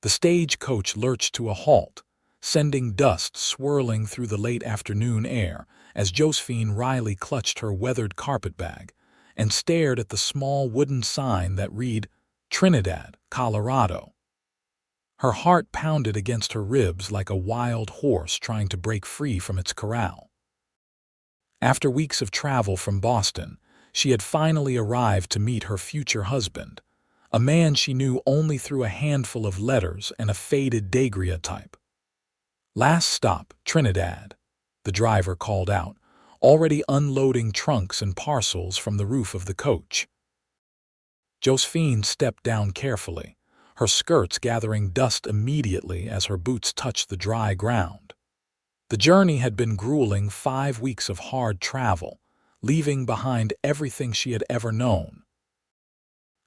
The stagecoach lurched to a halt, sending dust swirling through the late afternoon air as Josephine Riley clutched her weathered carpetbag and stared at the small wooden sign that read, Trinidad, Colorado. Her heart pounded against her ribs like a wild horse trying to break free from its corral. After weeks of travel from Boston, she had finally arrived to meet her future husband, a man she knew only through a handful of letters and a faded daguerreotype. "Last stop, Trinidad," the driver called out, already unloading trunks and parcels from the roof of the coach. Josephine stepped down carefully, her skirts gathering dust immediately as her boots touched the dry ground. The journey had been grueling 5 weeks of hard travel, leaving behind everything she had ever known.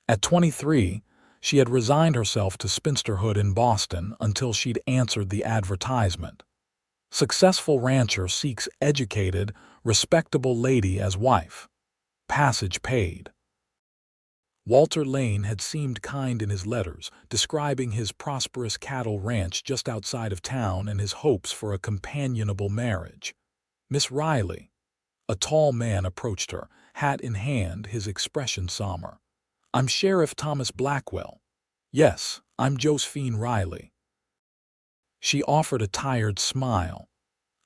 At 23, she had resigned herself to spinsterhood in Boston until she'd answered the advertisement. Successful rancher seeks educated, respectable lady as wife. Passage paid. Walter Lane had seemed kind in his letters, describing his prosperous cattle ranch just outside of town and his hopes for a companionable marriage. "Miss Riley," a tall man approached her, hat in hand, his expression somber. "I'm Sheriff Thomas Blackwell." "Yes, I'm Josephine Riley." She offered a tired smile.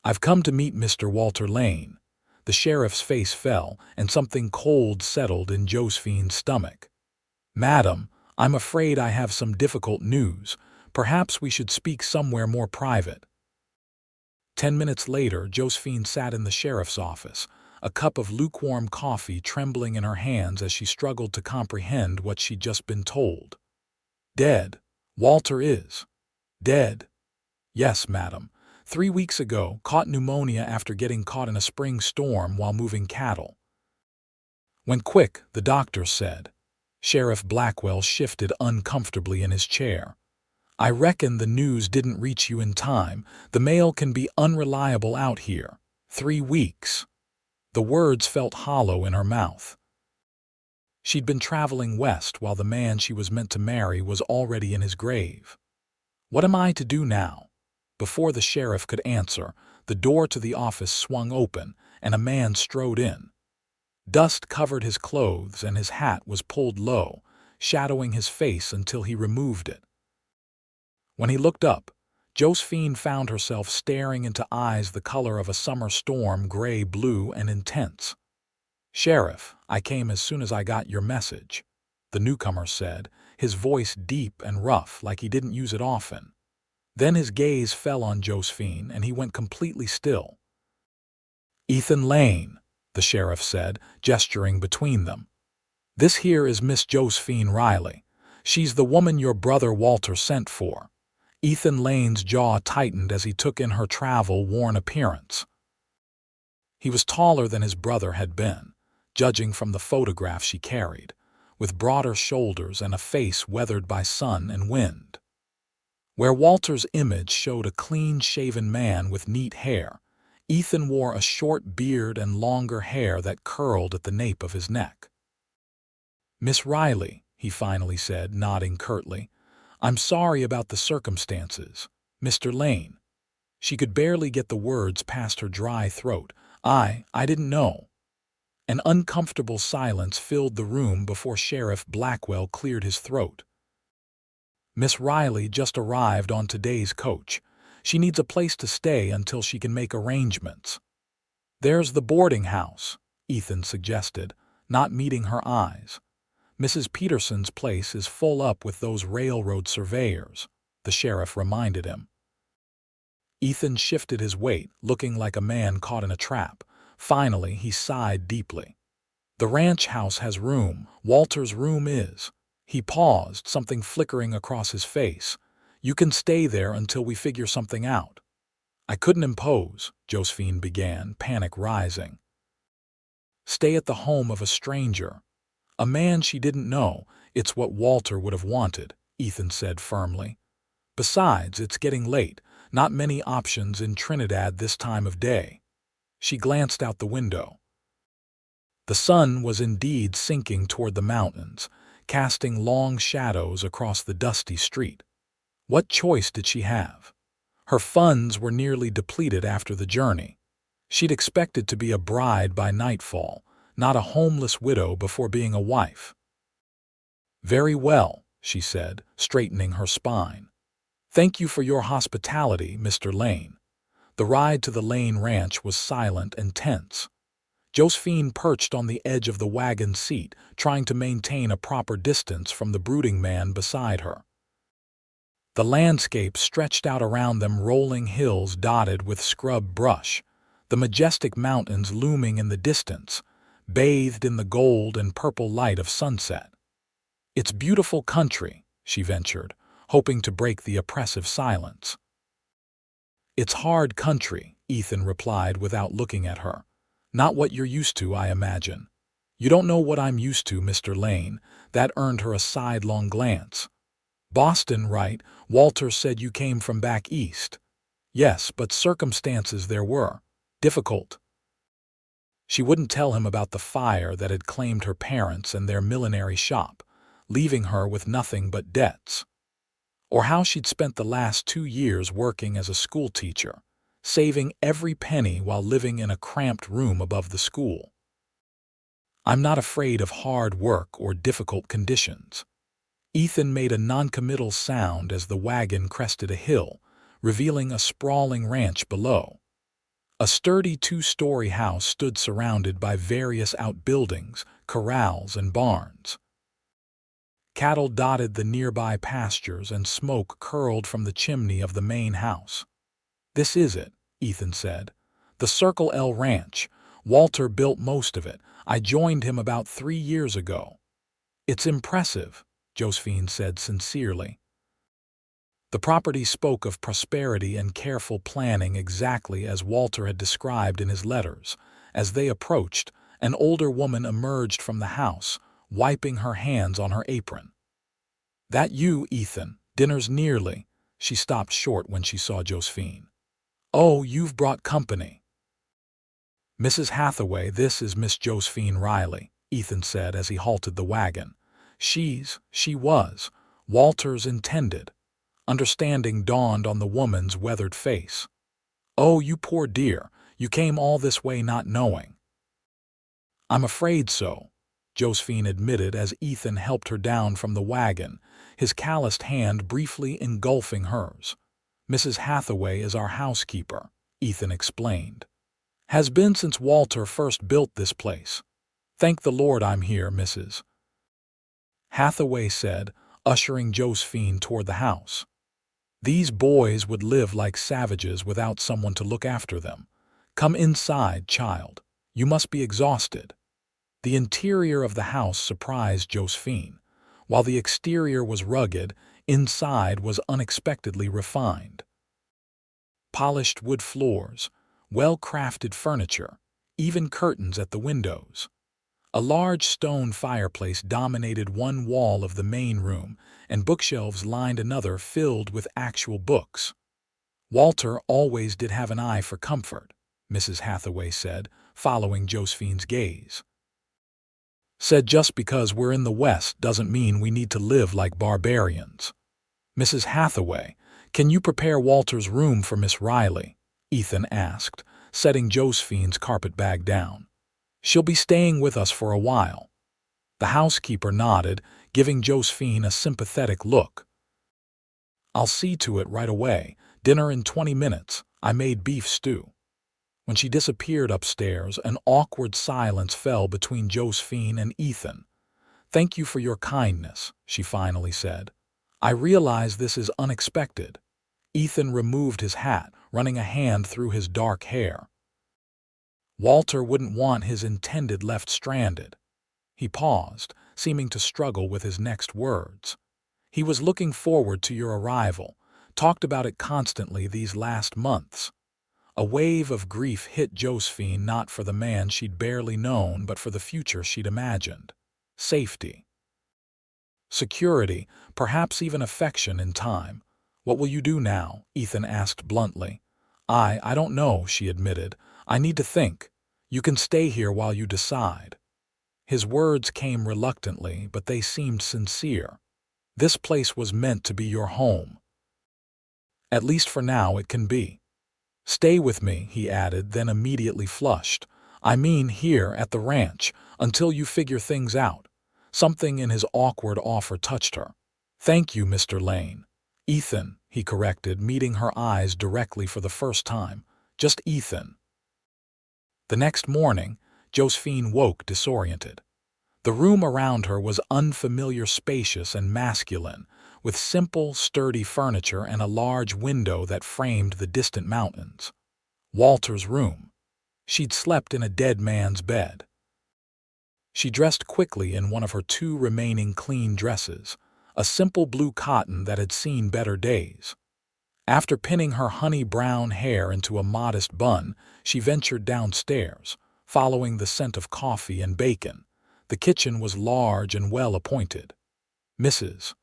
"I've come to meet Mr. Walter Lane." The sheriff's face fell, and something cold settled in Josephine's stomach. "Madam, I'm afraid I have some difficult news. Perhaps we should speak somewhere more private." 10 minutes later, Josephine sat in the sheriff's office, a cup of lukewarm coffee trembling in her hands as she struggled to comprehend what she'd just been told. "Dead. Walter is dead." "Yes, madam. 3 weeks ago, caught pneumonia after getting caught in a spring storm while moving cattle." "Went quick," the doctor said. Sheriff Blackwell shifted uncomfortably in his chair. "I reckon the news didn't reach you in time. The mail can be unreliable out here. 3 weeks." The words felt hollow in her mouth. She'd been traveling west while the man she was meant to marry was already in his grave. "What am I to do now?" Before the sheriff could answer, the door to the office swung open and a man strode in. Dust covered his clothes and his hat was pulled low, shadowing his face until he removed it. When he looked up, Josephine found herself staring into eyes the color of a summer storm, gray-blue and intense. "Sheriff, I came as soon as I got your message," the newcomer said, his voice deep and rough like he didn't use it often. Then his gaze fell on Josephine and he went completely still. "Ethan Lane," the sheriff said, gesturing between them. "This here is Miss Josephine Riley. She's the woman your brother Walter sent for." Ethan Lane's jaw tightened as he took in her travel-worn appearance. He was taller than his brother had been, judging from the photograph she carried, with broader shoulders and a face weathered by sun and wind. Where Walter's image showed a clean-shaven man with neat hair, Ethan wore a short beard and longer hair that curled at the nape of his neck. "Miss Riley," he finally said, nodding curtly, "I'm sorry about the circumstances. Mr. Lane." She could barely get the words past her dry throat. I didn't know." An uncomfortable silence filled the room before Sheriff Blackwell cleared his throat. "Miss Riley just arrived on today's coach. She needs a place to stay until she can make arrangements." "There's the boarding house," Ethan suggested, not meeting her eyes. "Mrs. Peterson's place is full up with those railroad surveyors," the sheriff reminded him. Ethan shifted his weight, looking like a man caught in a trap. Finally, he sighed deeply. "The ranch house has room. Walter's room is." He paused, something flickering across his face. "You can stay there until we figure something out." "I couldn't impose," Josephine began, panic rising. "Stay at the home of a stranger. A man she didn't know. It's what Walter would have wanted," Ethan said firmly. "Besides, it's getting late. Not many options in Trinidad this time of day." She glanced out the window. The sun was indeed sinking toward the mountains, casting long shadows across the dusty street. What choice did she have? Her funds were nearly depleted after the journey. She'd expected to be a bride by nightfall, not a homeless widow before being a wife. "Very well," she said, straightening her spine. "Thank you for your hospitality, Mr. Lane." The ride to the Lane ranch was silent and tense. Josephine perched on the edge of the wagon seat, trying to maintain a proper distance from the brooding man beside her. The landscape stretched out around them, rolling hills dotted with scrub brush, the majestic mountains looming in the distance, bathed in the gold and purple light of sunset. "It's beautiful country," she ventured, hoping to break the oppressive silence. "It's hard country," Ethan replied without looking at her. "Not what you're used to, I imagine." "You don't know what I'm used to, Mr. Lane." That earned her a sidelong glance. "Boston, right? Walter said you came from back east." "Yes, but circumstances there were. Difficult." She wouldn't tell him about the fire that had claimed her parents and their millinery shop, leaving her with nothing but debts. Or how she'd spent the last 2 years working as a schoolteacher, saving every penny while living in a cramped room above the school. "I'm not afraid of hard work or difficult conditions." Ethan made a noncommittal sound as the wagon crested a hill, revealing a sprawling ranch below. A sturdy 2-story house stood surrounded by various outbuildings, corrals, and barns. Cattle dotted the nearby pastures and smoke curled from the chimney of the main house. "This is it," Ethan said. "The Circle L Ranch. Walter built most of it. I joined him about 3 years ago." "It's impressive," Josephine said sincerely. The property spoke of prosperity and careful planning, exactly as Walter had described in his letters. As they approached, an older woman emerged from the house, wiping her hands on her apron. "That you, Ethan? Dinner's nearly." She stopped short when she saw Josephine. "Oh, you've brought company." "Mrs. Hathaway, this is Miss Josephine Riley," Ethan said as he halted the wagon. She was Walter's intended." Understanding dawned on the woman's weathered face. "Oh, you poor dear, you came all this way not knowing." "I'm afraid so," Josephine admitted as Ethan helped her down from the wagon, his calloused hand briefly engulfing hers. "Mrs. Hathaway is our housekeeper," Ethan explained. "Has been since Walter first built this place. Thank the Lord I'm here, Mrs. Hathaway said, ushering Josephine toward the house. "These boys would live like savages without someone to look after them. Come inside, child. You must be exhausted." The interior of the house surprised Josephine. While the exterior was rugged, inside was unexpectedly refined. Polished wood floors, well-crafted furniture, even curtains at the windows. A large stone fireplace dominated one wall of the main room, and bookshelves lined another filled with actual books. "Walter always did have an eye for comfort," Mrs. Hathaway said, following Josephine's gaze. "Said just because we're in the West doesn't mean we need to live like barbarians." "Mrs. Hathaway, can you prepare Walter's room for Miss Riley?" Ethan asked, setting Josephine's carpetbag down. "She'll be staying with us for a while." The housekeeper nodded, giving Josephine a sympathetic look. "I'll see to it right away. Dinner in 20 minutes. I made beef stew." When she disappeared upstairs, an awkward silence fell between Josephine and Ethan. "Thank you for your kindness," she finally said. "I realize this is unexpected." Ethan removed his hat, running a hand through his dark hair. Walter wouldn't want his intended left stranded. He paused, seeming to struggle with his next words. "He was looking forward to your arrival, talked about it constantly these last months." A wave of grief hit Josephine, not for the man she'd barely known, but for the future she'd imagined. Safety. Security, perhaps even affection in time. "What will you do now?" Ethan asked bluntly. I don't know," she admitted. "I need to think. You can stay here while you decide." His words came reluctantly, but they seemed sincere. "This place was meant to be your home." At least for now it can be. Stay with me, he added, then immediately flushed. I mean here at the ranch, until you figure things out. Something in his awkward offer touched her. Thank you, Mr. Lane. Ethan, he corrected, meeting her eyes directly for the first time. Just Ethan. The next morning, Josephine woke disoriented. The room around her was unfamiliar, spacious and masculine, with simple, sturdy furniture and a large window that framed the distant mountains. Walter's room. She'd slept in a dead man's bed. She dressed quickly in one of her 2 remaining clean dresses, a simple blue cotton that had seen better days. After pinning her honey-brown hair into a modest bun, she ventured downstairs, following the scent of coffee and bacon. The kitchen was large and well-appointed. Mrs.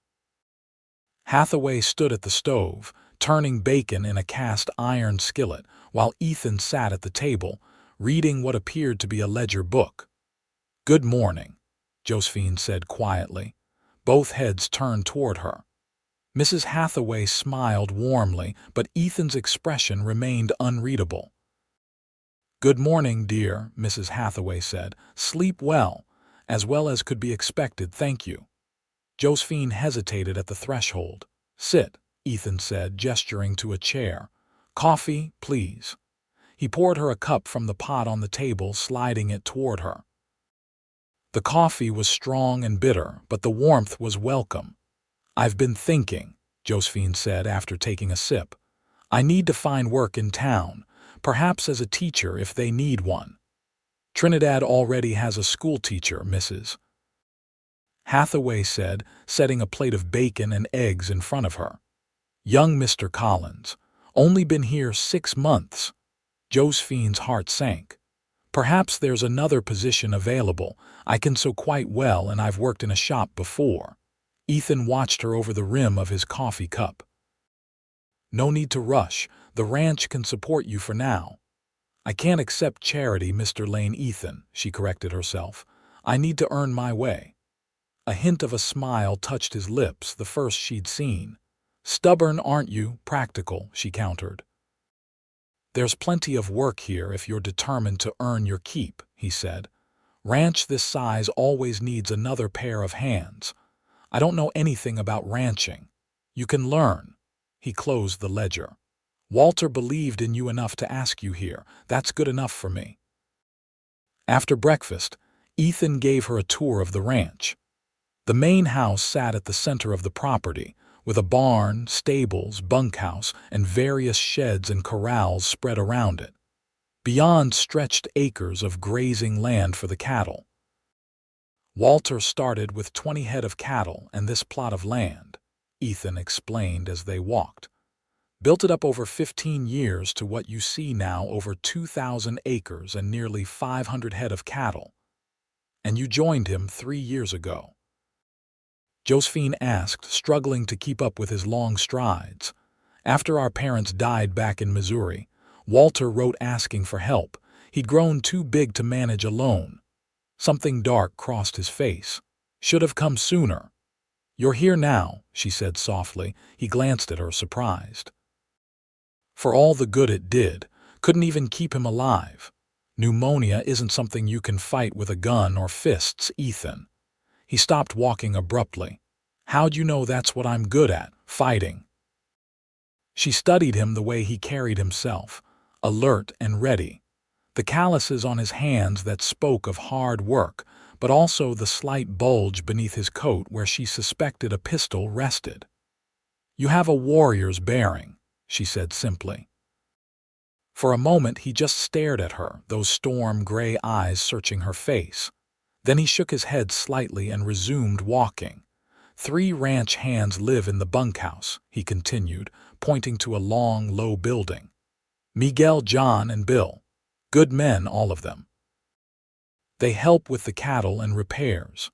Hathaway stood at the stove, turning bacon in a cast-iron skillet, while Ethan sat at the table, reading what appeared to be a ledger book. "Good morning," Josephine said quietly. Both heads turned toward her. Mrs. Hathaway smiled warmly, but Ethan's expression remained unreadable. "Good morning, dear," Mrs. Hathaway said. "Sleep well as could be expected, thank you." Josephine hesitated at the threshold. "Sit," Ethan said, gesturing to a chair. "Coffee, please." He poured her a cup from the pot on the table, sliding it toward her. The coffee was strong and bitter, but the warmth was welcome. "I've been thinking," Josephine said after taking a sip. "I need to find work in town, perhaps as a teacher if they need one. Trinidad already has a school teacher, Mrs. Hathaway said, setting a plate of bacon and eggs in front of her. "Young Mr. Collins. Only been here 6 months." Josephine's heart sank. "Perhaps there's another position available. I can sew quite well and I've worked in a shop before." Ethan watched her over the rim of his coffee cup. "No need to rush. The ranch can support you for now." "I can't accept charity, Mr. Lane." "Ethan," she corrected herself. "I need to earn my way." A hint of a smile touched his lips, the first she'd seen. "Stubborn, aren't you? Practical," she countered. "There's plenty of work here if you're determined to earn your keep," he said. "Ranch this size always needs another pair of hands. I don't know anything about ranching. You can learn." He closed the ledger. "Walter believed in you enough to ask you here. That's good enough for me." After breakfast, Ethan gave her a tour of the ranch. The main house sat at the center of the property, with a barn, stables, bunkhouse, and various sheds and corrals spread around it. Beyond stretched acres of grazing land for the cattle. Walter started with 20 head of cattle and this plot of land, Ethan explained as they walked. Built it up over 15 years to what you see now, over 2,000 acres and nearly 500 head of cattle. "And you joined him 3 years ago?" Josephine asked, struggling to keep up with his long strides. "After our parents died back in Missouri, Walter wrote asking for help. He'd grown too big to manage alone." Something dark crossed his face. "Should have come sooner." "You're here now," she said softly. He glanced at her, surprised. "For all the good it did, couldn't even keep him alive. Pneumonia isn't something you can fight with a gun or fists, Ethan." He stopped walking abruptly. "How'd you know that's what I'm good at, fighting?" She studied him, the way he carried himself, alert and ready. The calluses on his hands that spoke of hard work, but also the slight bulge beneath his coat where she suspected a pistol rested. "You have a warrior's bearing," she said simply. For a moment he just stared at her, those storm-gray eyes searching her face. Then he shook his head slightly and resumed walking. "3 ranch hands live in the bunkhouse," he continued, pointing to a long, low building. "Miguel, John, and Bill. Good men, all of them. They help with the cattle and repairs.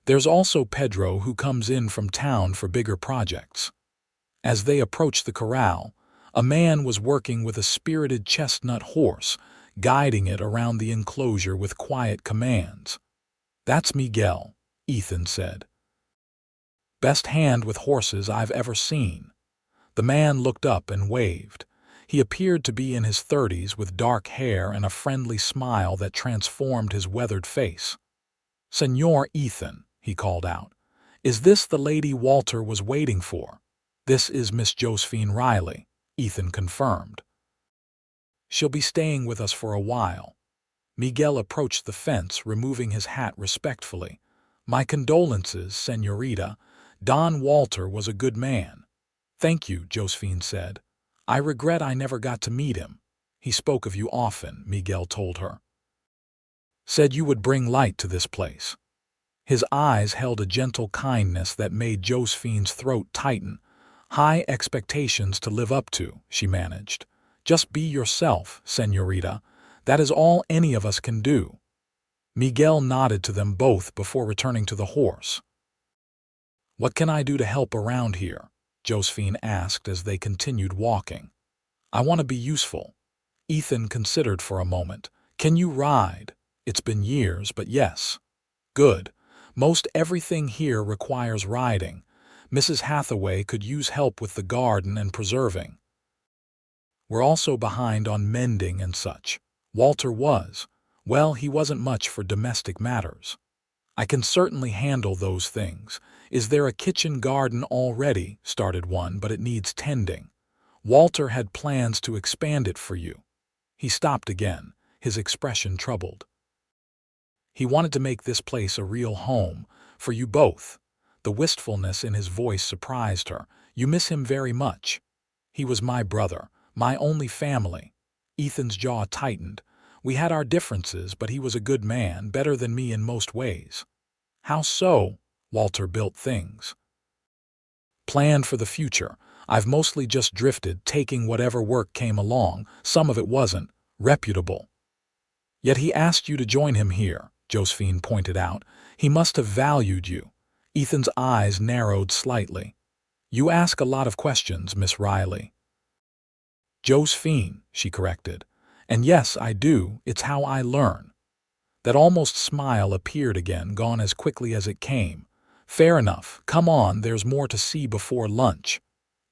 There's also Pedro, who comes in from town for bigger projects." As they approached the corral, a man was working with a spirited chestnut horse, guiding it around the enclosure with quiet commands. "That's Miguel," Ethan said. "Best hand with horses I've ever seen." The man looked up and waved. He appeared to be in his 30s with dark hair and a friendly smile that transformed his weathered face. "Senor Ethan," he called out, "is this the lady Walter was waiting for?" "This is Miss Josephine Riley," Ethan confirmed. "She'll be staying with us for a while." Miguel approached the fence, removing his hat respectfully. "My condolences, señorita. Don Walter was a good man." "Thank you," Josephine said. "I regret I never got to meet him." "He spoke of you often," Miguel told her. "Said you would bring light to this place." His eyes held a gentle kindness that made Josephine's throat tighten. "High expectations to live up to," she managed. "Just be yourself, señorita. That is all any of us can do." Miguel nodded to them both before returning to the horse. "What can I do to help around here?" Josephine asked as they continued walking. "I want to be useful." Ethan considered for a moment. "Can you ride?" "It's been years, but yes." "Good. Most everything here requires riding. Mrs. Hathaway could use help with the garden and preserving. We're also behind on mending and such." Walter was. Well, he wasn't much for domestic matters. "I can certainly handle those things. Is there a kitchen garden already?" Started one, but it needs tending. "Walter had plans to expand it for you." He stopped again, his expression troubled. "He wanted to make this place a real home, for you both." The wistfulness in his voice surprised her. "You miss him very much." "He was my brother, my only family." Ethan's jaw tightened. "We had our differences, but he was a good man, better than me in most ways." "How so?" "Walter built things. Planned for the future. I've mostly just drifted, taking whatever work came along. Some of it wasn't reputable." "Yet he asked you to join him here," Josephine pointed out. "He must have valued you." Ethan's eyes narrowed slightly. "You ask a lot of questions, Miss Riley." "Josephine," she corrected. "And yes, I do. It's how I learn." That almost smile appeared again, gone as quickly as it came. "Fair enough. Come on, there's more to see before lunch."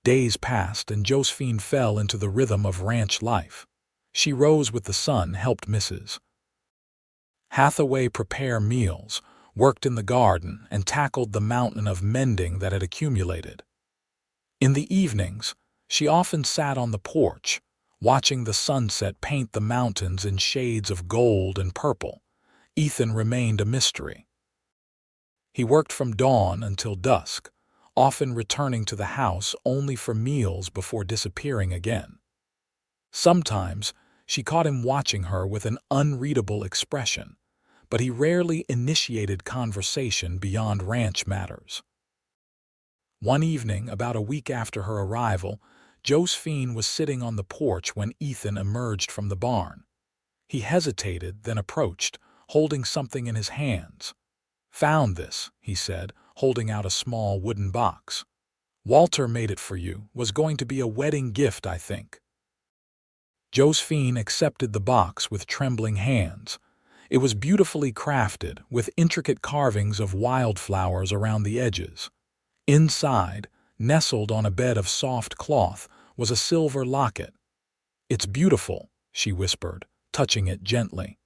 Days passed, and Josephine fell into the rhythm of ranch life. She rose with the sun, helped Mrs. Hathaway prepare meals, worked in the garden, and tackled the mountain of mending that had accumulated. In the evenings, she often sat on the porch, watching the sunset paint the mountains in shades of gold and purple. Ethan remained a mystery. He worked from dawn until dusk, often returning to the house only for meals before disappearing again. Sometimes she caught him watching her with an unreadable expression, but he rarely initiated conversation beyond ranch matters. One evening, about a week after her arrival, Josephine was sitting on the porch when Ethan emerged from the barn. He hesitated, then approached, holding something in his hands. "Found this," he said, holding out a small wooden box. "Walter made it for you. Was going to be a wedding gift, I think." Josephine accepted the box with trembling hands. It was beautifully crafted, with intricate carvings of wildflowers around the edges. Inside, nestled on a bed of soft cloth, was a silver locket. "It's beautiful," she whispered, touching it gently.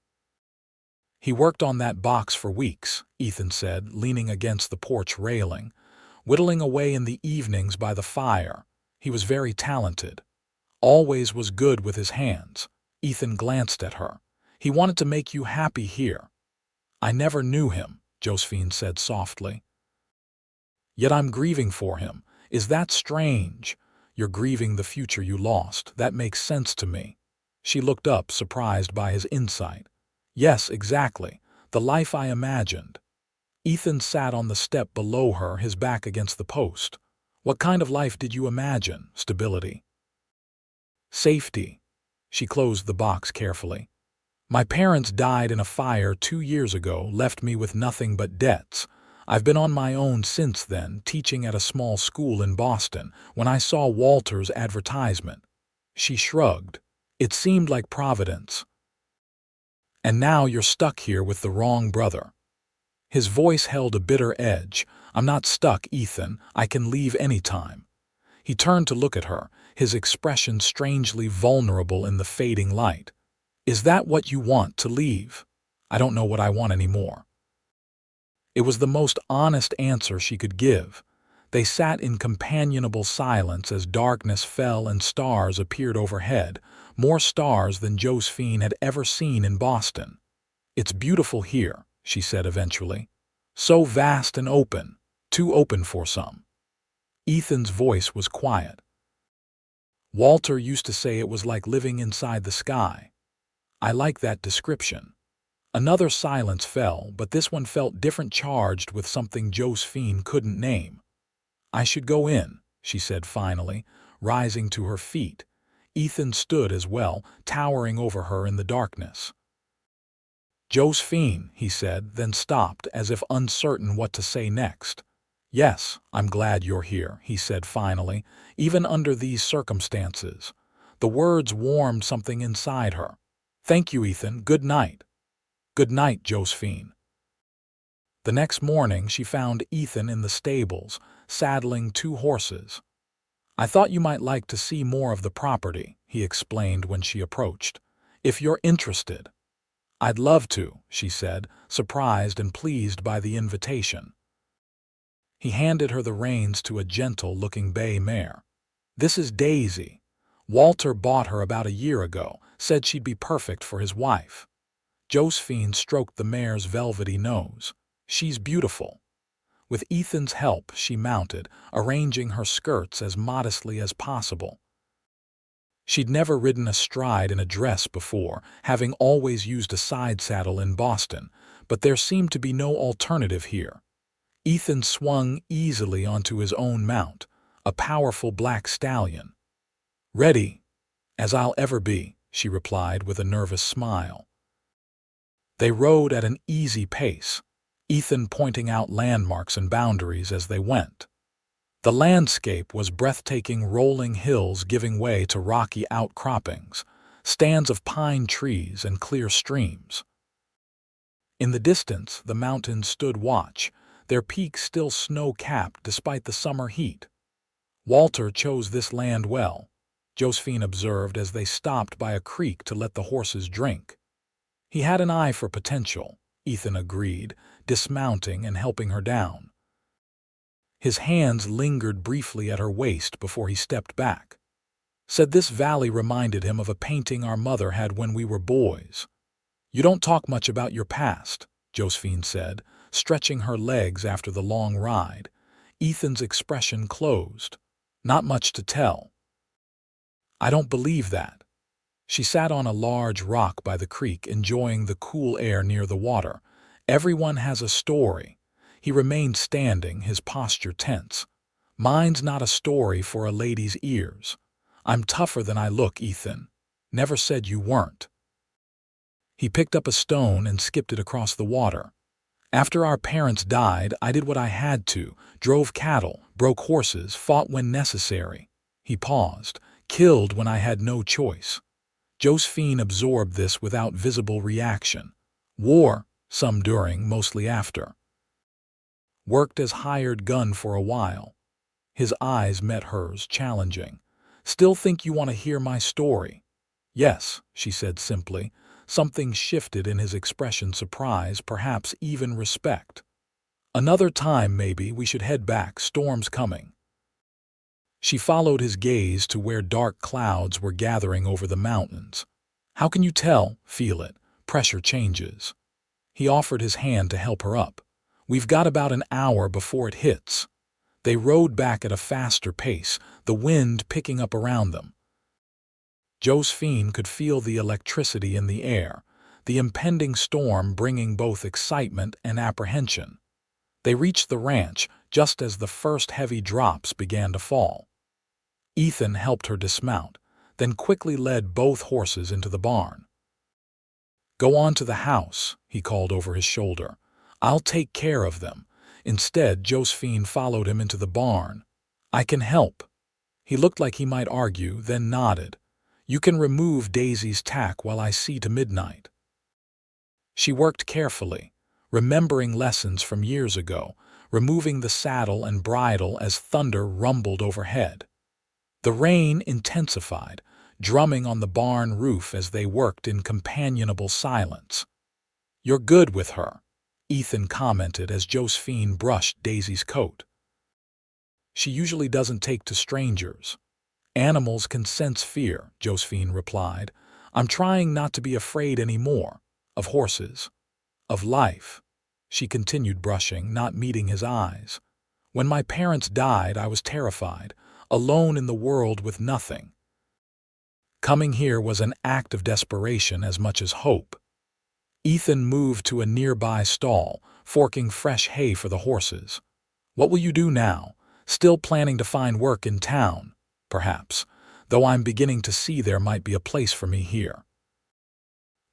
"He worked on that box for weeks," Ethan said, leaning against the porch railing, whittling away in the evenings by the fire. "He was very talented. Always was good with his hands." Ethan glanced at her. "He wanted to make you happy here." "I never knew him," Josephine said softly. "Yet I'm grieving for him. Is that strange?" "You're grieving the future you lost. That makes sense to me." She looked up, surprised by his insight. "Yes, exactly. The life I imagined." Ethan sat on the step below her, his back against the post. "What kind of life did you imagine?" "Stability. Safety." She closed the box carefully. "My parents died in a fire 2 years ago, left me with nothing but debts. I've been on my own since then, teaching at a small school in Boston, when I saw Walter's advertisement." She shrugged. "It seemed like Providence. And now you're stuck here with the wrong brother." His voice held a bitter edge. "I'm not stuck, Ethan. I can leave any time." He turned to look at her, his expression strangely vulnerable in the fading light. "Is that what you want, to leave?" "I don't know what I want anymore." It was the most honest answer she could give. They sat in companionable silence as darkness fell and stars appeared overhead, more stars than Josephine had ever seen in Boston. "It's beautiful here," she said eventually. "So vast and open, too open for some." Ethan's voice was quiet. "Walter used to say it was like living inside the sky." "I like that description." Another silence fell, but this one felt different, charged with something Josephine couldn't name. "I should go in," she said finally, rising to her feet. Ethan stood as well, towering over her in the darkness. "Josephine," he said, then stopped as if uncertain what to say next. "Yes, I'm glad you're here," he said finally, "even under these circumstances." The words warmed something inside her. "Thank you, Ethan. Good night." "Good night, Josephine." The next morning she found Ethan in the stables, saddling 2 horses. "I thought you might like to see more of the property," he explained when she approached. "If you're interested." "I'd love to," she said, surprised and pleased by the invitation. He handed her the reins to a gentle-looking bay mare. "This is Daisy. Walter bought her about a year ago, said she'd be perfect for his wife." Josephine stroked the mare's velvety nose. "She's beautiful." With Ethan's help, she mounted, arranging her skirts as modestly as possible. She'd never ridden astride in a dress before, having always used a side saddle in Boston, but there seemed to be no alternative here. Ethan swung easily onto his own mount, a powerful black stallion. "Ready as I'll ever be," she replied with a nervous smile. They rode at an easy pace, Ethan pointing out landmarks and boundaries as they went. The landscape was breathtaking, rolling hills giving way to rocky outcroppings, stands of pine trees and clear streams. In the distance, the mountains stood watch, their peaks still snow-capped despite the summer heat. "Walter chose this land well," Josephine observed as they stopped by a creek to let the horses drink. "He had an eye for potential," Ethan agreed, dismounting and helping her down. His hands lingered briefly at her waist before he stepped back. "Said this valley reminded him of a painting our mother had when we were boys." "You don't talk much about your past," Josephine said, stretching her legs after the long ride. Ethan's expression closed. "Not much to tell." "I don't believe that." She sat on a large rock by the creek, enjoying the cool air near the water. "Everyone has a story." He remained standing, his posture tense. "Mine's not a story for a lady's ears. I'm tougher than I look, Ethan. Never said you weren't." He picked up a stone and skipped it across the water. "After our parents died, I did what I had to, drove cattle, broke horses, fought when necessary." He paused, "Killed when I had no choice." Josephine absorbed this without visible reaction. "War, some during, mostly after." "Worked as hired gun for a while." His eyes met hers, challenging. "Still think you want to hear my story?" "Yes," she said simply. Something shifted in his expression, surprise, perhaps even respect. "Another time maybe. We should head back, storm's coming." She followed his gaze to where dark clouds were gathering over the mountains. "How can you tell? Feel it. Pressure changes." He offered his hand to help her up. "We've got about an hour before it hits." They rode back at a faster pace, the wind picking up around them. Josephine could feel the electricity in the air, the impending storm bringing both excitement and apprehension. They reached the ranch just as the first heavy drops began to fall. Ethan helped her dismount, then quickly led both horses into the barn. "Go on to the house," he called over his shoulder. "I'll take care of them." Instead, Josephine followed him into the barn. "I can help." He looked like he might argue, then nodded. "You can remove Daisy's tack while I see to midnight." She worked carefully, remembering lessons from years ago, removing the saddle and bridle as thunder rumbled overhead. The rain intensified, drumming on the barn roof as they worked in companionable silence. "You're good with her," Ethan commented as Josephine brushed Daisy's coat. "She usually doesn't take to strangers." "Animals can sense fear," Josephine replied. "I'm trying not to be afraid anymore. Of horses. Of life." She continued brushing, not meeting his eyes. "When my parents died, I was terrified, alone in the world with nothing. Coming here was an act of desperation as much as hope." Ethan moved to a nearby stall, forking fresh hay for the horses. "What will you do now? Still planning to find work in town, perhaps, though I'm beginning to see there might be a place for me here."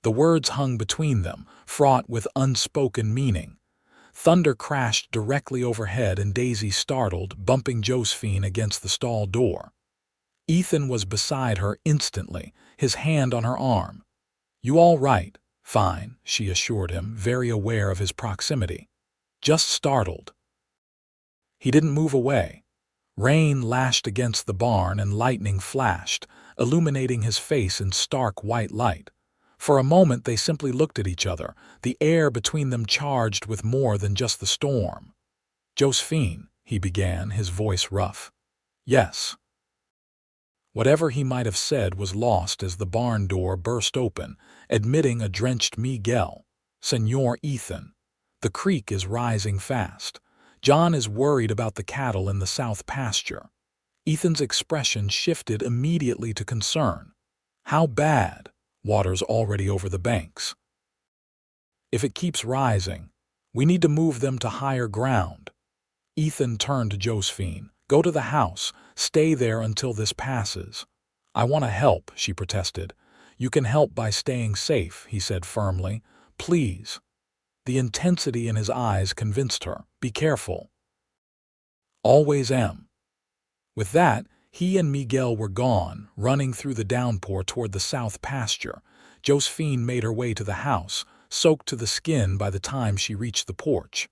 The words hung between them, fraught with unspoken meaning. Thunder crashed directly overhead and Daisy startled, bumping Josephine against the stall door. Ethan was beside her instantly, his hand on her arm. "You all right?" "Fine," she assured him, very aware of his proximity. "Just startled." He didn't move away. Rain lashed against the barn and lightning flashed, illuminating his face in stark white light. For a moment they simply looked at each other, the air between them charged with more than just the storm. "Josephine," he began, his voice rough. "Yes." Whatever he might have said was lost as the barn door burst open, admitting a drenched Miguel. "Senor Ethan, the creek is rising fast. John is worried about the cattle in the south pasture." Ethan's expression shifted immediately to concern. "How bad?" "Water's already over the banks. If it keeps rising, we need to move them to higher ground." Ethan turned to Josephine. "Go to the house. Stay there until this passes." "I want to help," she protested. "You can help by staying safe," he said firmly. "Please." The intensity in his eyes convinced her. "Be careful." "Always am." With that, he and Miguel were gone, running through the downpour toward the south pasture. Josephine made her way to the house, soaked to the skin by the time she reached the porch.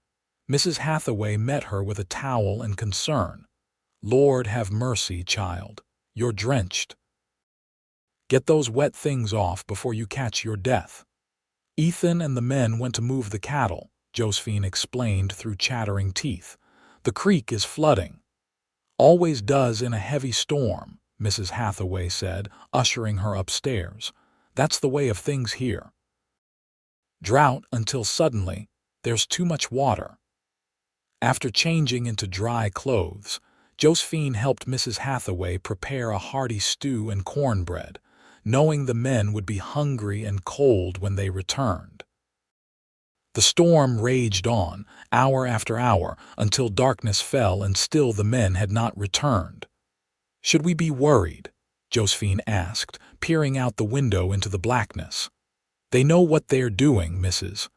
Mrs. Hathaway met her with a towel and concern. "Lord have mercy, child. You're drenched. Get those wet things off before you catch your death." "Ethan and the men went to move the cattle," Josephine explained through chattering teeth. "The creek is flooding." "Always does in a heavy storm," Mrs. Hathaway said, ushering her upstairs. "That's the way of things here. Drought until suddenly, there's too much water." After changing into dry clothes, Josephine helped Mrs. Hathaway prepare a hearty stew and cornbread, knowing the men would be hungry and cold when they returned. The storm raged on, hour after hour, until darkness fell and still the men had not returned. "Should we be worried?" Josephine asked, peering out the window into the blackness. "They know what they're doing, Mrs.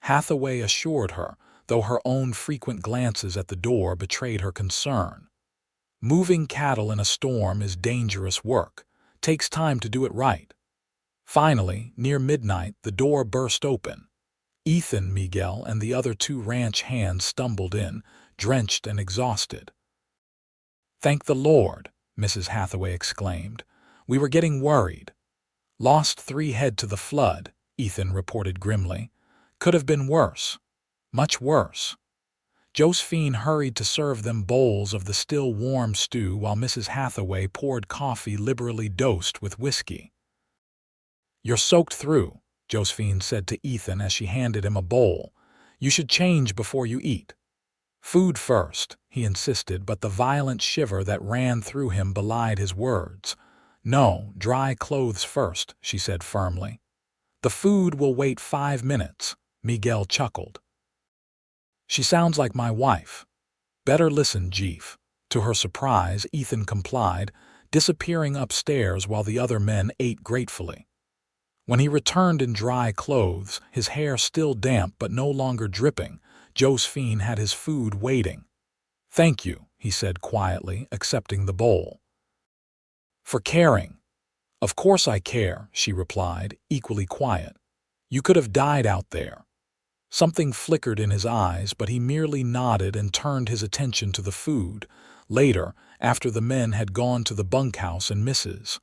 Hathaway assured her, though her own frequent glances at the door betrayed her concern. "Moving cattle in a storm is dangerous work. Takes time to do it right." Finally, near midnight, the door burst open. Ethan, Miguel, and the other two ranch hands stumbled in, drenched and exhausted. "Thank the Lord," Mrs. Hathaway exclaimed. "We were getting worried." "Lost 3 head to the flood," Ethan reported grimly. "Could have been worse. Much worse." Josephine hurried to serve them bowls of the still warm stew while Mrs. Hathaway poured coffee liberally dosed with whiskey. "You're soaked through," Josephine said to Ethan as she handed him a bowl. "You should change before you eat." "Food first," he insisted, but the violent shiver that ran through him belied his words. "No, dry clothes first," she said firmly. "The food will wait 5 minutes," Miguel chuckled. "She sounds like my wife." "Better listen, Jeef." To her surprise, Ethan complied, disappearing upstairs while the other men ate gratefully. When he returned in dry clothes, his hair still damp but no longer dripping, Josephine had his food waiting. "Thank you," he said quietly, accepting the bowl. "For caring." "Of course I care," she replied, equally quiet. "You could have died out there." Something flickered in his eyes, but he merely nodded and turned his attention to the food. Later, after the men had gone to the bunkhouse and Mrs.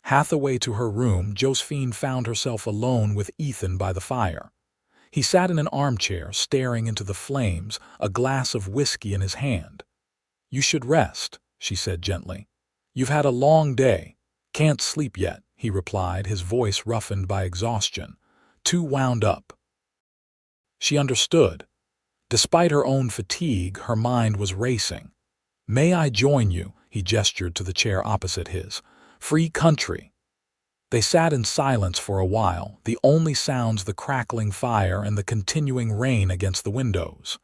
Hathaway to her room, Josephine found herself alone with Ethan by the fire. He sat in an armchair, staring into the flames, a glass of whiskey in his hand. "You should rest," she said gently. "You've had a long day." "Can't sleep yet," he replied, his voice roughened by exhaustion. "Too wound up." She understood. Despite her own fatigue, her mind was racing. "May I join you?" He gestured to the chair opposite his. "Free country." They sat in silence for a while, the only sounds the crackling fire and the continuing rain against the windows.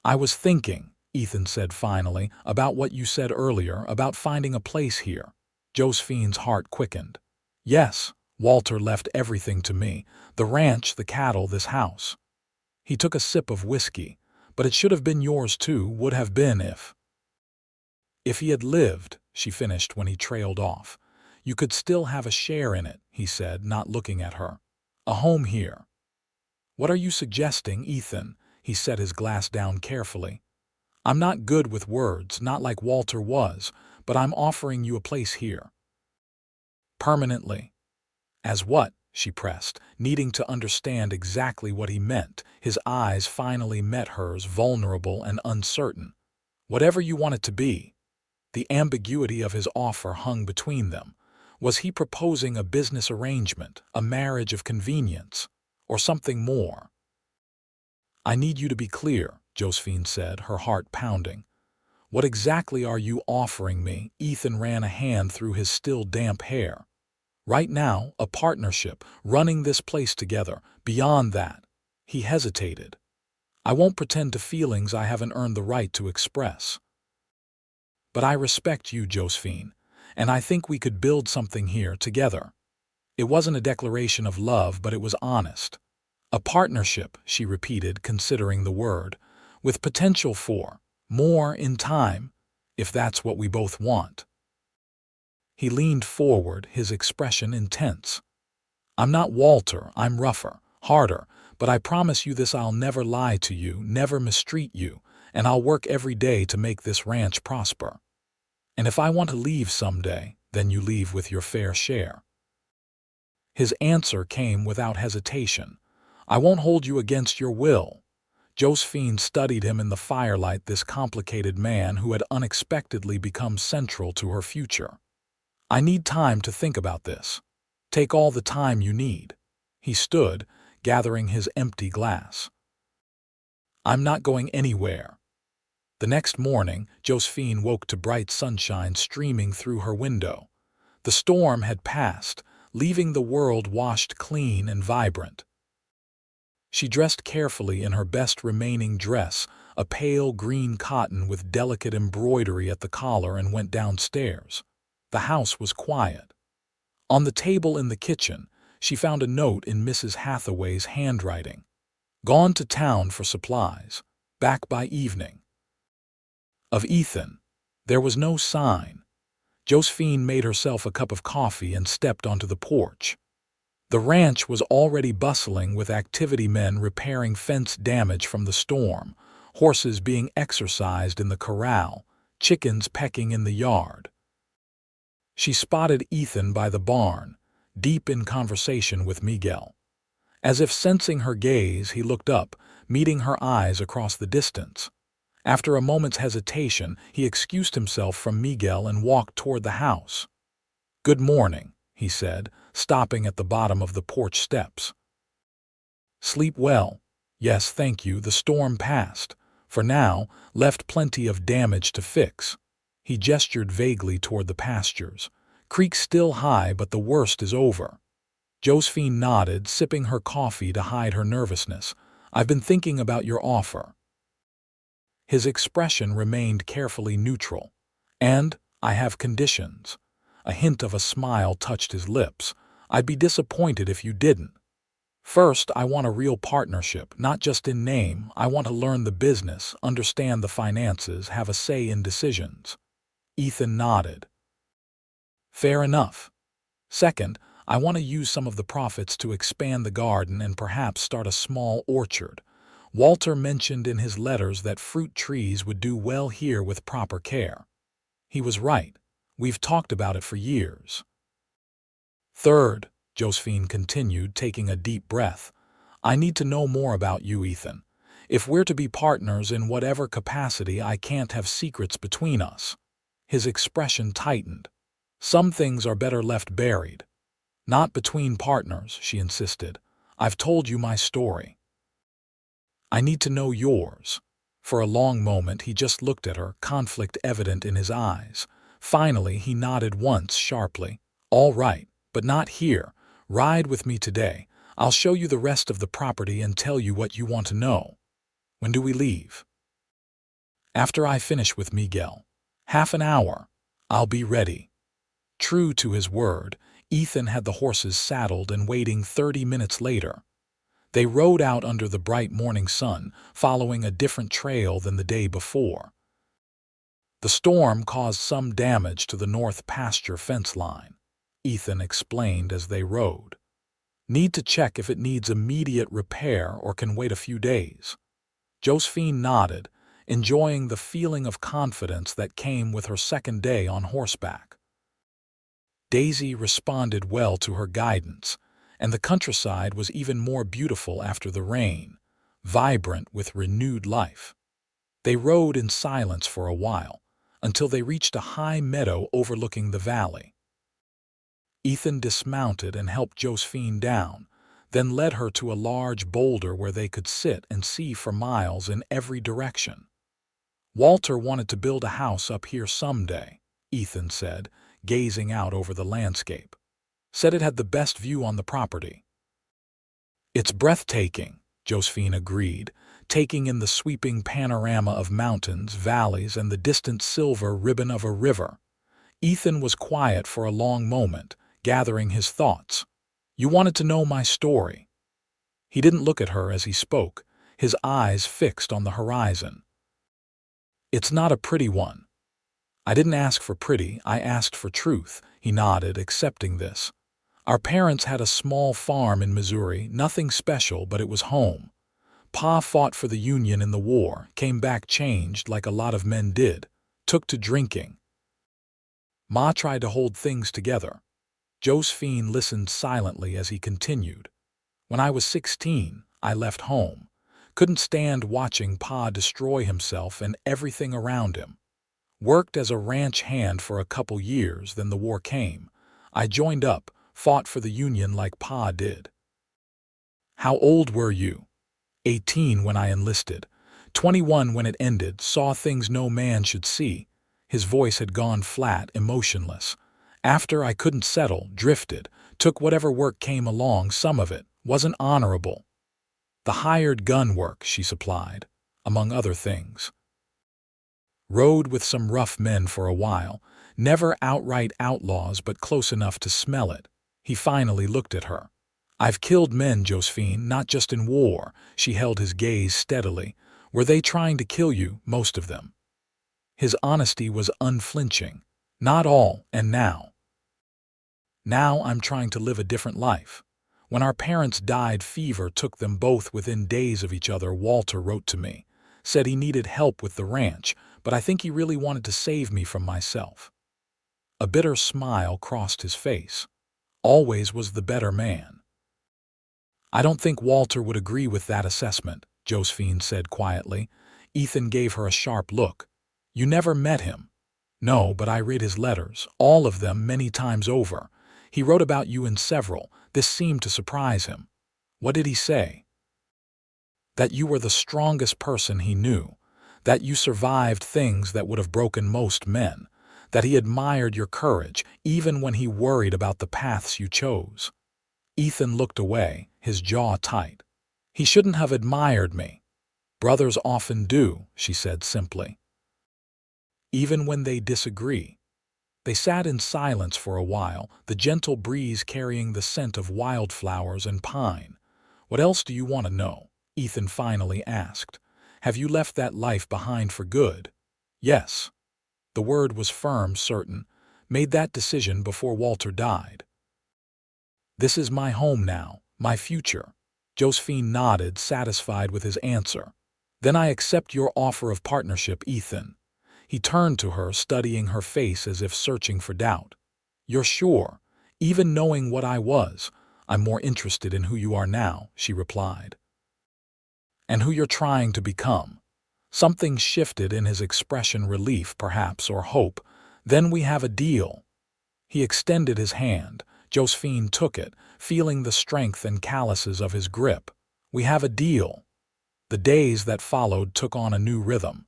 "I was thinking," Ethan said finally, "about what you said earlier, about finding a place here." Josephine's heart quickened. "Yes, Walter left everything to me, the ranch, the cattle, this house." He took a sip of whiskey. "But it should have been yours too, would have been if he had lived," she finished when he trailed off. "You could still have a share in it," he said, not looking at her. "A home here." "What are you suggesting, Ethan?" He set his glass down carefully. "I'm not good with words, not like Walter was, but I'm offering you a place here." "Permanently." "As what?" she pressed, needing to understand exactly what he meant. His eyes finally met hers, vulnerable and uncertain. "Whatever you want it to be." The ambiguity of his offer hung between them. Was he proposing a business arrangement, a marriage of convenience, or something more? "I need you to be clear," Josephine said, her heart pounding. "What exactly are you offering me?" Ethan ran a hand through his still damp hair. "Right now, a partnership, running this place together. Beyond that." He hesitated. "I won't pretend to feelings I haven't earned the right to express. But I respect you, Josephine, and I think we could build something here together." It wasn't a declaration of love, but it was honest. "A partnership," she repeated, considering the word, "with potential for more in time, if that's what we both want." He leaned forward, his expression intense. "I'm not Walter, I'm rougher, harder, but I promise you this: I'll never lie to you, never mistreat you, and I'll work every day to make this ranch prosper. And if I want to leave someday, then you leave with your fair share." His answer came without hesitation. "I won't hold you against your will." Josephine studied him in the firelight, this complicated man who had unexpectedly become central to her future. "I need time to think about this." "Take all the time you need." He stood, gathering his empty glass. "I'm not going anywhere." The next morning, Josephine woke to bright sunshine streaming through her window. The storm had passed, leaving the world washed clean and vibrant. She dressed carefully in her best remaining dress, a pale green cotton with delicate embroidery at the collar, and went downstairs. The house was quiet. On the table in the kitchen, she found a note in Mrs. Hathaway's handwriting. "Gone to town for supplies. Back by evening." Of Ethan, there was no sign. Josephine made herself a cup of coffee and stepped onto the porch. The ranch was already bustling with activity, men repairing fence damage from the storm, horses being exercised in the corral, chickens pecking in the yard. She spotted Ethan by the barn, deep in conversation with Miguel. As if sensing her gaze, he looked up, meeting her eyes across the distance. After a moment's hesitation, he excused himself from Miguel and walked toward the house. "Good morning," he said, stopping at the bottom of the porch steps. "Sleep well?" "Yes, thank you. The storm passed. For now, left plenty of damage to fix." He gestured vaguely toward the pastures. "Creek still high, but the worst is over." Josephine nodded, sipping her coffee to hide her nervousness. "I've been thinking about your offer." His expression remained carefully neutral. "And I have conditions." A hint of a smile touched his lips. "I'd be disappointed if you didn't. First, I want a real partnership, not just in name. I want to learn the business, understand the finances, have a say in decisions." Ethan nodded. "Fair enough. Second, I want to use some of the profits to expand the garden and perhaps start a small orchard. Walter mentioned in his letters that fruit trees would do well here with proper care. He was right. We've talked about it for years. Third, Josephine continued, taking a deep breath, I need to know more about you, Ethan. If we're to be partners in whatever capacity, I can't have secrets between us. His expression tightened. Some things are better left buried. Not between partners, she insisted. I've told you my story. I need to know yours. For a long moment he just looked at her, conflict evident in his eyes. Finally he nodded once sharply. All right, but not here. Ride with me today. I'll show you the rest of the property and tell you what you want to know. When do we leave? After I finish with Miguel. Half an hour. I'll be ready. True to his word, Ethan had the horses saddled and waiting 30 minutes later. They rode out under the bright morning sun, following a different trail than the day before. The storm caused some damage to the north pasture fence line, Ethan explained as they rode. Need to check if it needs immediate repair or can wait a few days. Josephine nodded, enjoying the feeling of confidence that came with her second day on horseback. Daisy responded well to her guidance, and the countryside was even more beautiful after the rain, vibrant with renewed life. They rode in silence for a while, until they reached a high meadow overlooking the valley. Ethan dismounted and helped Josephine down, then led her to a large boulder where they could sit and see for miles in every direction. Walter wanted to build a house up here someday, Ethan said, gazing out over the landscape. Said it had the best view on the property. It's breathtaking, Josephine agreed, taking in the sweeping panorama of mountains, valleys, and the distant silver ribbon of a river. Ethan was quiet for a long moment, gathering his thoughts. You wanted to know my story. He didn't look at her as he spoke, his eyes fixed on the horizon. It's not a pretty one. I didn't ask for pretty, I asked for truth, he nodded, accepting this. Our parents had a small farm in Missouri, nothing special, but it was home. Pa fought for the Union in the war, came back changed like a lot of men did, took to drinking. Ma tried to hold things together. Josephine listened silently as he continued. When I was 16, I left home. Couldn't stand watching Pa destroy himself and everything around him. Worked as a ranch hand for a couple years, then the war came. I joined up, fought for the Union like Pa did. How old were you? 18 when I enlisted. 21 when it ended, saw things no man should see. His voice had gone flat, emotionless. After I couldn't settle, drifted, took whatever work came along, some of it wasn't honorable. The hired gun work, she supplied, among other things. Rode with some rough men for a while, never outright outlaws but close enough to smell it. He finally looked at her. I've killed men, Josephine, not just in war. She held his gaze steadily. Were they trying to kill you, most of them? His honesty was unflinching. Not all, and now. Now I'm trying to live a different life. When our parents died, fever took them both within days of each other. Walter wrote to me, said he needed help with the ranch, but I think he really wanted to save me from myself. A bitter smile crossed his face. Always was the better man. I don't think Walter would agree with that assessment, Josephine said quietly. Ethan gave her a sharp look. You never met him. No, but I read his letters, all of them, many times over. He wrote about you in several. This seemed to surprise him. What did he say? That you were the strongest person he knew, that you survived things that would have broken most men, that he admired your courage even when he worried about the paths you chose. Ethan looked away, his jaw tight. He shouldn't have admired me. Brothers often do, she said simply. Even when they disagree. They sat in silence for a while, the gentle breeze carrying the scent of wildflowers and pine. What else do you want to know? Ethan finally asked. Have you left that life behind for good? Yes. The word was firm, certain. Made that decision before Walter died. This is my home now, my future. Josephine nodded, satisfied with his answer. "Then I accept your offer of partnership, Ethan." He turned to her, studying her face as if searching for doubt. "You're sure? Even knowing what I was, I'm more interested in who you are now," she replied. "And who you're trying to become." Something shifted in his expression, relief perhaps, or hope. "Then we have a deal." He extended his hand. Josephine took it, feeling the strength and calluses of his grip. "We have a deal." The days that followed took on a new rhythm.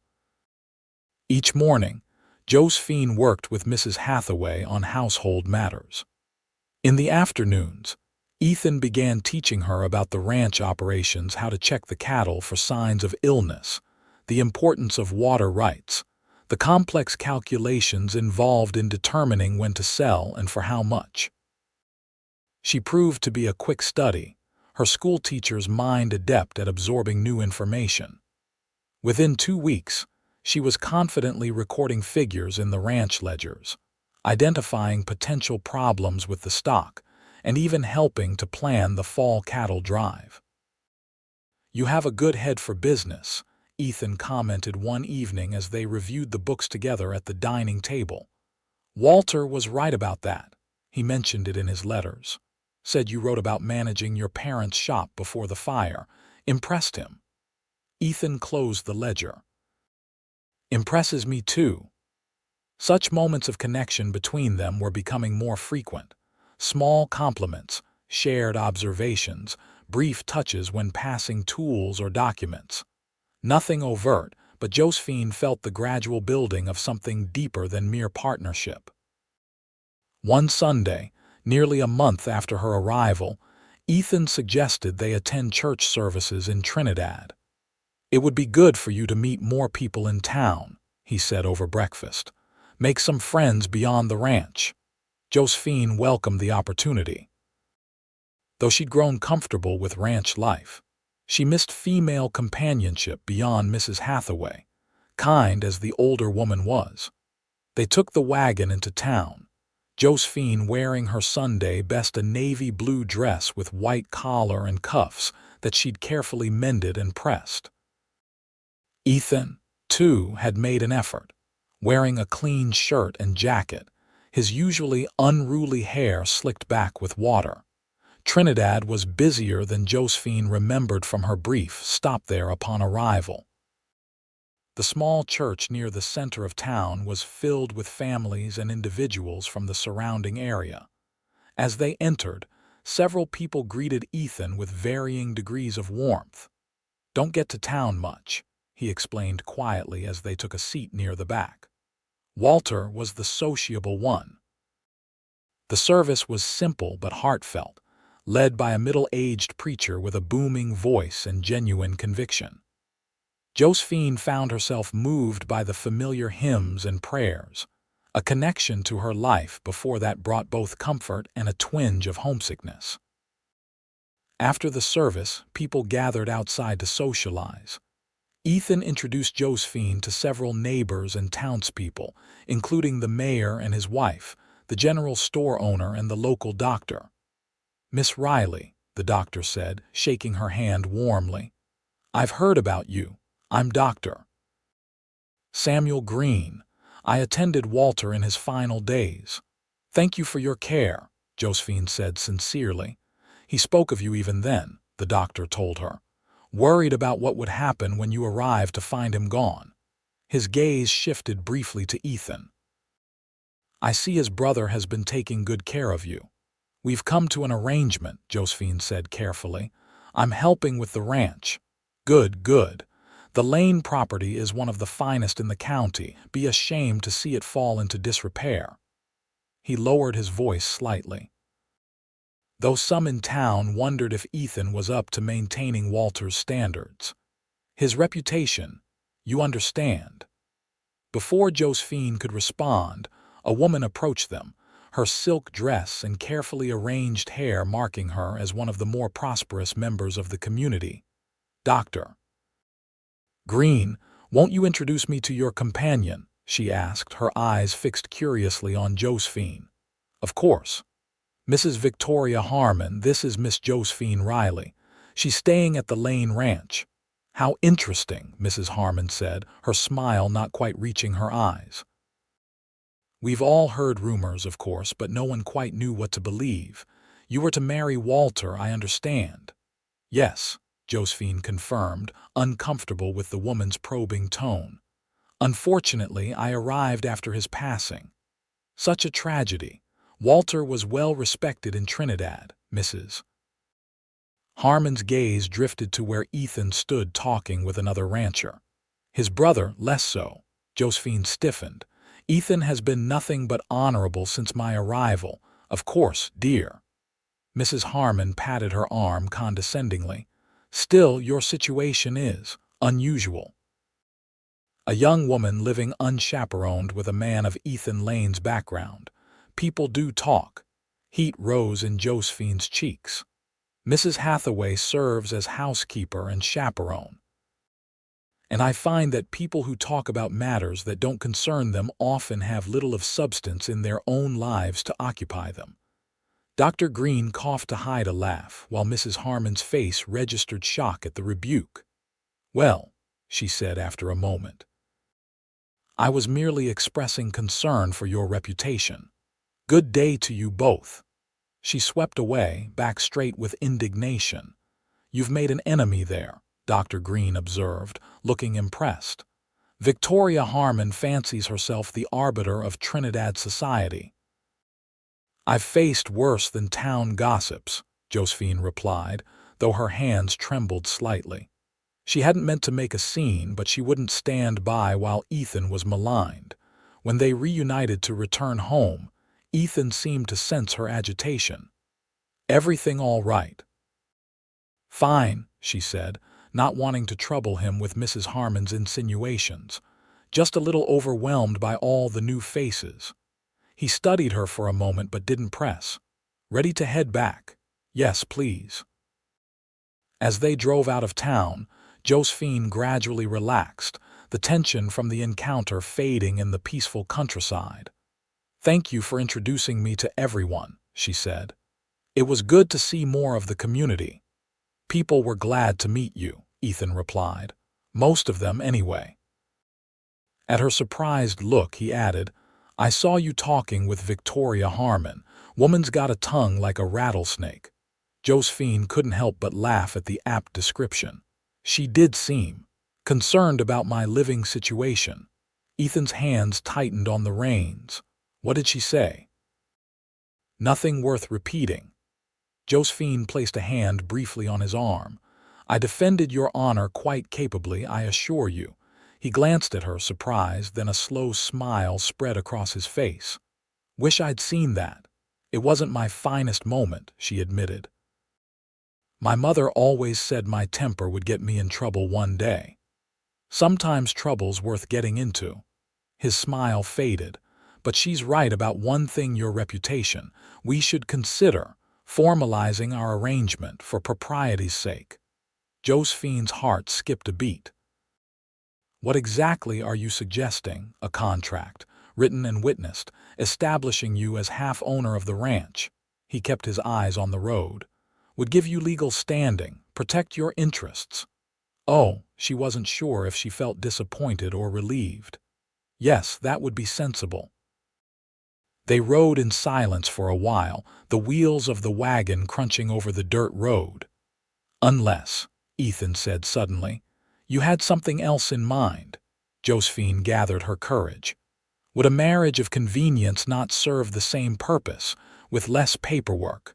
Each morning, Josephine worked with Mrs. Hathaway on household matters. In the afternoons, Ethan began teaching her about the ranch operations, how to check the cattle for signs of illness, the importance of water rights, the complex calculations involved in determining when to sell and for how much. She proved to be a quick study, her school teacher's mind adept at absorbing new information. Within 2 weeks, she was confidently recording figures in the ranch ledgers, identifying potential problems with the stock, and even helping to plan the fall cattle drive. "You have a good head for business," Ethan commented one evening as they reviewed the books together at the dining table. "Walter was right about that. He mentioned it in his letters. Said you wrote about managing your parents' shop before the fire. Impressed him." Ethan closed the ledger. "Impresses me too." Such moments of connection between them were becoming more frequent. Small compliments, shared observations, brief touches when passing tools or documents. Nothing overt, but Josephine felt the gradual building of something deeper than mere partnership. One Sunday, nearly a month after her arrival, Ethan suggested they attend church services in Trinidad. "It would be good for you to meet more people in town," he said over breakfast. "Make some friends beyond the ranch." Josephine welcomed the opportunity. Though she'd grown comfortable with ranch life, she missed female companionship beyond Mrs. Hathaway, kind as the older woman was. They took the wagon into town, Josephine wearing her Sunday best, a navy blue dress with white collar and cuffs that she'd carefully mended and pressed. Ethan, too, had made an effort, wearing a clean shirt and jacket, his usually unruly hair slicked back with water. Trinidad was busier than Josephine remembered from her brief stop there upon arrival. The small church near the center of town was filled with families and individuals from the surrounding area. As they entered, several people greeted Ethan with varying degrees of warmth. "Don't get to town much," he explained quietly as they took a seat near the back. Walter was the sociable one. The service was simple but heartfelt, led by a middle-aged preacher with a booming voice and genuine conviction. Josephine found herself moved by the familiar hymns and prayers, a connection to her life before that brought both comfort and a twinge of homesickness. After the service, people gathered outside to socialize. Ethan introduced Josephine to several neighbors and townspeople, including the mayor and his wife, the general store owner, and the local doctor. "Miss Riley," the doctor said, shaking her hand warmly. "I've heard about you. I'm Dr. Samuel Green. I attended Walter in his final days." "Thank you for your care," Josephine said sincerely. "He spoke of you even then," the doctor told her. "Worried about what would happen when you arrived to find him gone." His gaze shifted briefly to Ethan. "I see his brother has been taking good care of you." "We've come to an arrangement," Josephine said carefully. "I'm helping with the ranch." "Good, good. The Lane property is one of the finest in the county. Be a shame to see it fall into disrepair." He lowered his voice slightly, though some in town wondered if Ethan was up to maintaining Walter's standards. "His reputation, you understand." Before Josephine could respond, a woman approached them, her silk dress and carefully arranged hair marking her as one of the more prosperous members of the community. "Dr. Green, won't you introduce me to your companion?" she asked, her eyes fixed curiously on Josephine. "Of course. Mrs. Victoria Harmon, this is Miss Josephine Riley. She's staying at the Lane Ranch. How interesting, Mrs. Harmon said, her smile not quite reaching her eyes. We've all heard rumors, of course, but no one quite knew what to believe. You were to marry Walter, I understand. Yes, Josephine confirmed, uncomfortable with the woman's probing tone. Unfortunately, I arrived after his passing. Such a tragedy. Walter was well respected in Trinidad, Mrs. Harmon's gaze drifted to where Ethan stood talking with another rancher. His brother, less so. Josephine stiffened. Ethan has been nothing but honorable since my arrival. Of course, dear. Mrs. Harmon patted her arm condescendingly. Still, your situation is unusual. A young woman living unchaperoned with a man of Ethan Lane's background. People do talk. Heat rose in Josephine's cheeks. Mrs. Hathaway serves as housekeeper and chaperone. And I find that people who talk about matters that don't concern them often have little of substance in their own lives to occupy them. Dr. Green coughed to hide a laugh, while Mrs. Harmon's face registered shock at the rebuke. Well, she said after a moment, I was merely expressing concern for your reputation. Good day to you both. She swept away, back straight with indignation. You've made an enemy there, Dr. Green observed, looking impressed. Victoria Harmon fancies herself the arbiter of Trinidad society. I've faced worse than town gossips, Josephine replied, though her hands trembled slightly. She hadn't meant to make a scene, but she wouldn't stand by while Ethan was maligned. When they reunited to return home, Ethan seemed to sense her agitation. Everything all right? Fine, she said, not wanting to trouble him with Mrs. Harmon's insinuations. Just a little overwhelmed by all the new faces. He studied her for a moment but didn't press. Ready to head back? Yes, please. As they drove out of town, Josephine gradually relaxed, the tension from the encounter fading in the peaceful countryside. Thank you for introducing me to everyone, she said. It was good to see more of the community. People were glad to meet you, Ethan replied. Most of them, anyway. At her surprised look, he added, I saw you talking with Victoria Harmon. Woman's got a tongue like a rattlesnake. Josephine couldn't help but laugh at the apt description. She did seem concerned about my living situation. Ethan's hands tightened on the reins. What did she say? Nothing worth repeating. Josephine placed a hand briefly on his arm. I defended your honor quite capably, I assure you. He glanced at her, surprised, then a slow smile spread across his face. Wish I'd seen that. It wasn't my finest moment, she admitted. My mother always said my temper would get me in trouble one day. Sometimes trouble's worth getting into. His smile faded. But she's right about one thing, your reputation. We should consider formalizing our arrangement for propriety's sake. Josephine's heart skipped a beat. What exactly are you suggesting? A contract, written and witnessed, establishing you as half-owner of the ranch. He kept his eyes on the road. Would give you legal standing, protect your interests. Oh, she wasn't sure if she felt disappointed or relieved. Yes, that would be sensible. They rode in silence for a while, the wheels of the wagon crunching over the dirt road. Unless, Ethan said suddenly, you had something else in mind. Josephine gathered her courage. Would a marriage of convenience not serve the same purpose, with less paperwork?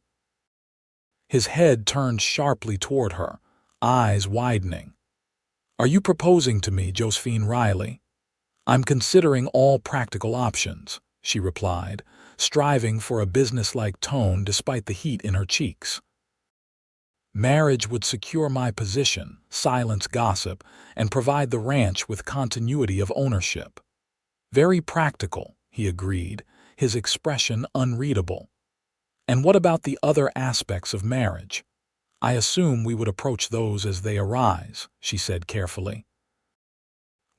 His head turned sharply toward her, eyes widening. Are you proposing to me, Josephine Riley? I'm considering all practical options, she replied, striving for a businesslike tone despite the heat in her cheeks. Marriage would secure my position, silence gossip, and provide the ranch with continuity of ownership. Very practical, he agreed, his expression unreadable. And what about the other aspects of marriage? I assume we would approach those as they arise, she said carefully.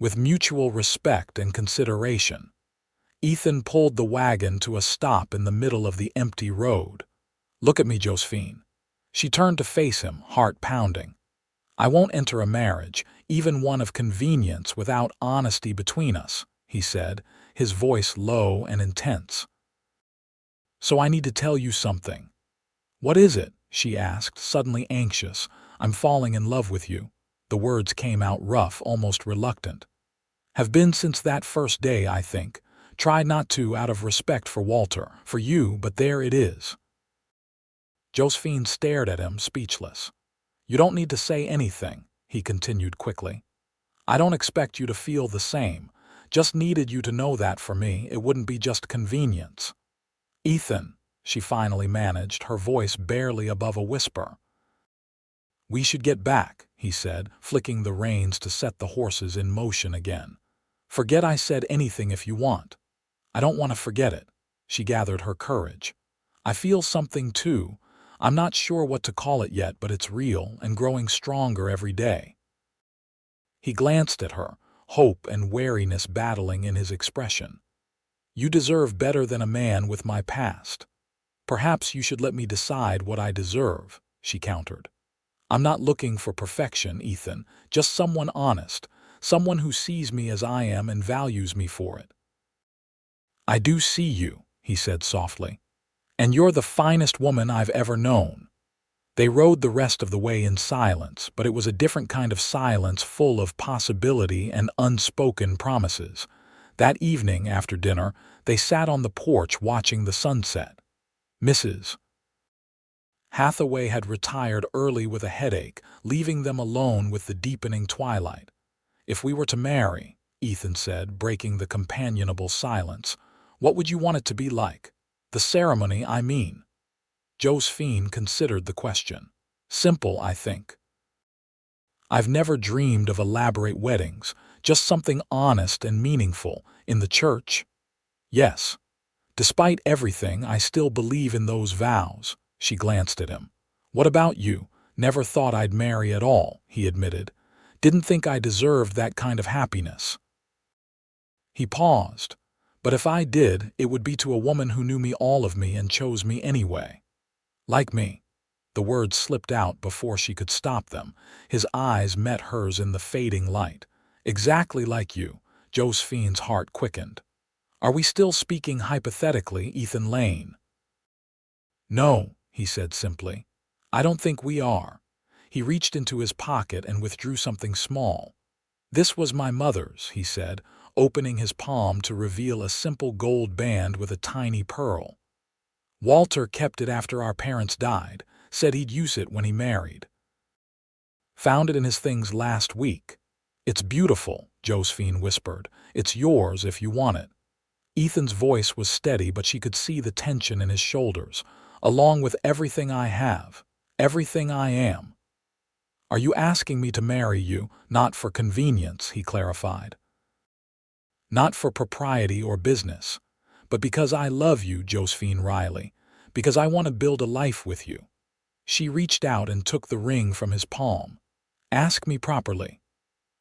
With mutual respect and consideration. Ethan pulled the wagon to a stop in the middle of the empty road. Look at me, Josephine. She turned to face him, heart pounding. "I won't enter a marriage, even one of convenience, without honesty between us," he said, his voice low and intense. "So I need to tell you something." "What is it?" she asked, suddenly anxious. "I'm falling in love with you." The words came out rough, almost reluctant. "Have been since that first day, I think. Tried not to out of respect for Walter, for you, but there it is." Josephine stared at him, speechless. "You don't need to say anything," he continued quickly. "I don't expect you to feel the same. Just needed you to know that for me, it wouldn't be just convenience." "Ethan," she finally managed, her voice barely above a whisper. "We should get back," he said, flicking the reins to set the horses in motion again. "Forget I said anything if you want." "I don't want to forget it." She gathered her courage. "I feel something too. I'm not sure what to call it yet, but it's real and growing stronger every day." He glanced at her, hope and wariness battling in his expression. "You deserve better than a man with my past." "Perhaps you should let me decide what I deserve," she countered. "I'm not looking for perfection, Ethan, just someone honest, someone who sees me as I am and values me for it." "I do see you," he said softly. "And you're the finest woman I've ever known." They rode the rest of the way in silence, but it was a different kind of silence full of possibility and unspoken promises. That evening, after dinner, they sat on the porch watching the sunset. Mrs. Hathaway had retired early with a headache, leaving them alone with the deepening twilight. "If we were to marry," Ethan said, breaking the companionable silence, "what would you want it to be like? The ceremony, I mean." Josephine considered the question. "Simple, I think. I've never dreamed of elaborate weddings, just something honest and meaningful. In the church? Yes. Despite everything, I still believe in those vows." She glanced at him. "What about you?" "Never thought I'd marry at all," he admitted. "Didn't think I deserved that kind of happiness." He paused. "But if I did, it would be to a woman who knew me, all of me, and chose me anyway." "Like me." The words slipped out before she could stop them. His eyes met hers in the fading light. "Exactly like you." Josephine's heart quickened. "Are we still speaking hypothetically, Ethan Lane?" "No," he said simply. "I don't think we are." He reached into his pocket and withdrew something small. "This was my mother's," he said, opening his palm to reveal a simple gold band with a tiny pearl. "Walter kept it after our parents died, said he'd use it when he married. Found it in his things last week." "It's beautiful," Josephine whispered. "It's yours if you want it." Ethan's voice was steady, but she could see the tension in his shoulders. "Along with everything I have, everything I am." "Are you asking me to marry you, not for convenience?" he clarified. "Not for propriety or business, but because I love you, Josephine Riley, because I want to build a life with you." She reached out and took the ring from his palm. "Ask me properly."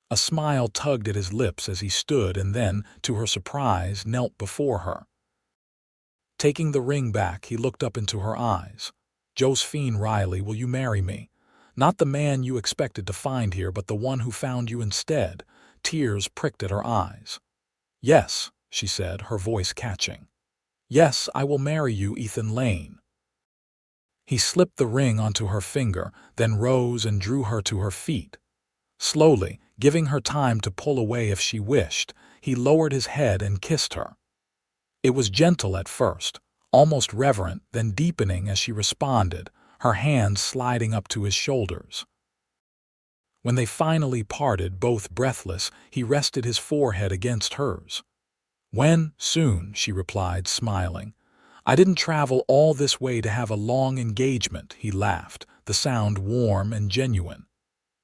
A smile tugged at his lips as he stood and then, to her surprise, knelt before her. Taking the ring back, he looked up into her eyes. "Josephine Riley, will you marry me? Not the man you expected to find here, but the one who found you instead." Tears pricked at her eyes. "Yes," she said, her voice catching. "Yes, I will marry you, Ethan Lane." He slipped the ring onto her finger, then rose and drew her to her feet. Slowly, giving her time to pull away if she wished, he lowered his head and kissed her. It was gentle at first, almost reverent, then deepening as she responded, her hands sliding up to his shoulders. When they finally parted, both breathless, he rested his forehead against hers. "When? Soon," she replied, smiling. "I didn't travel all this way to have a long engagement," he laughed, the sound warm and genuine.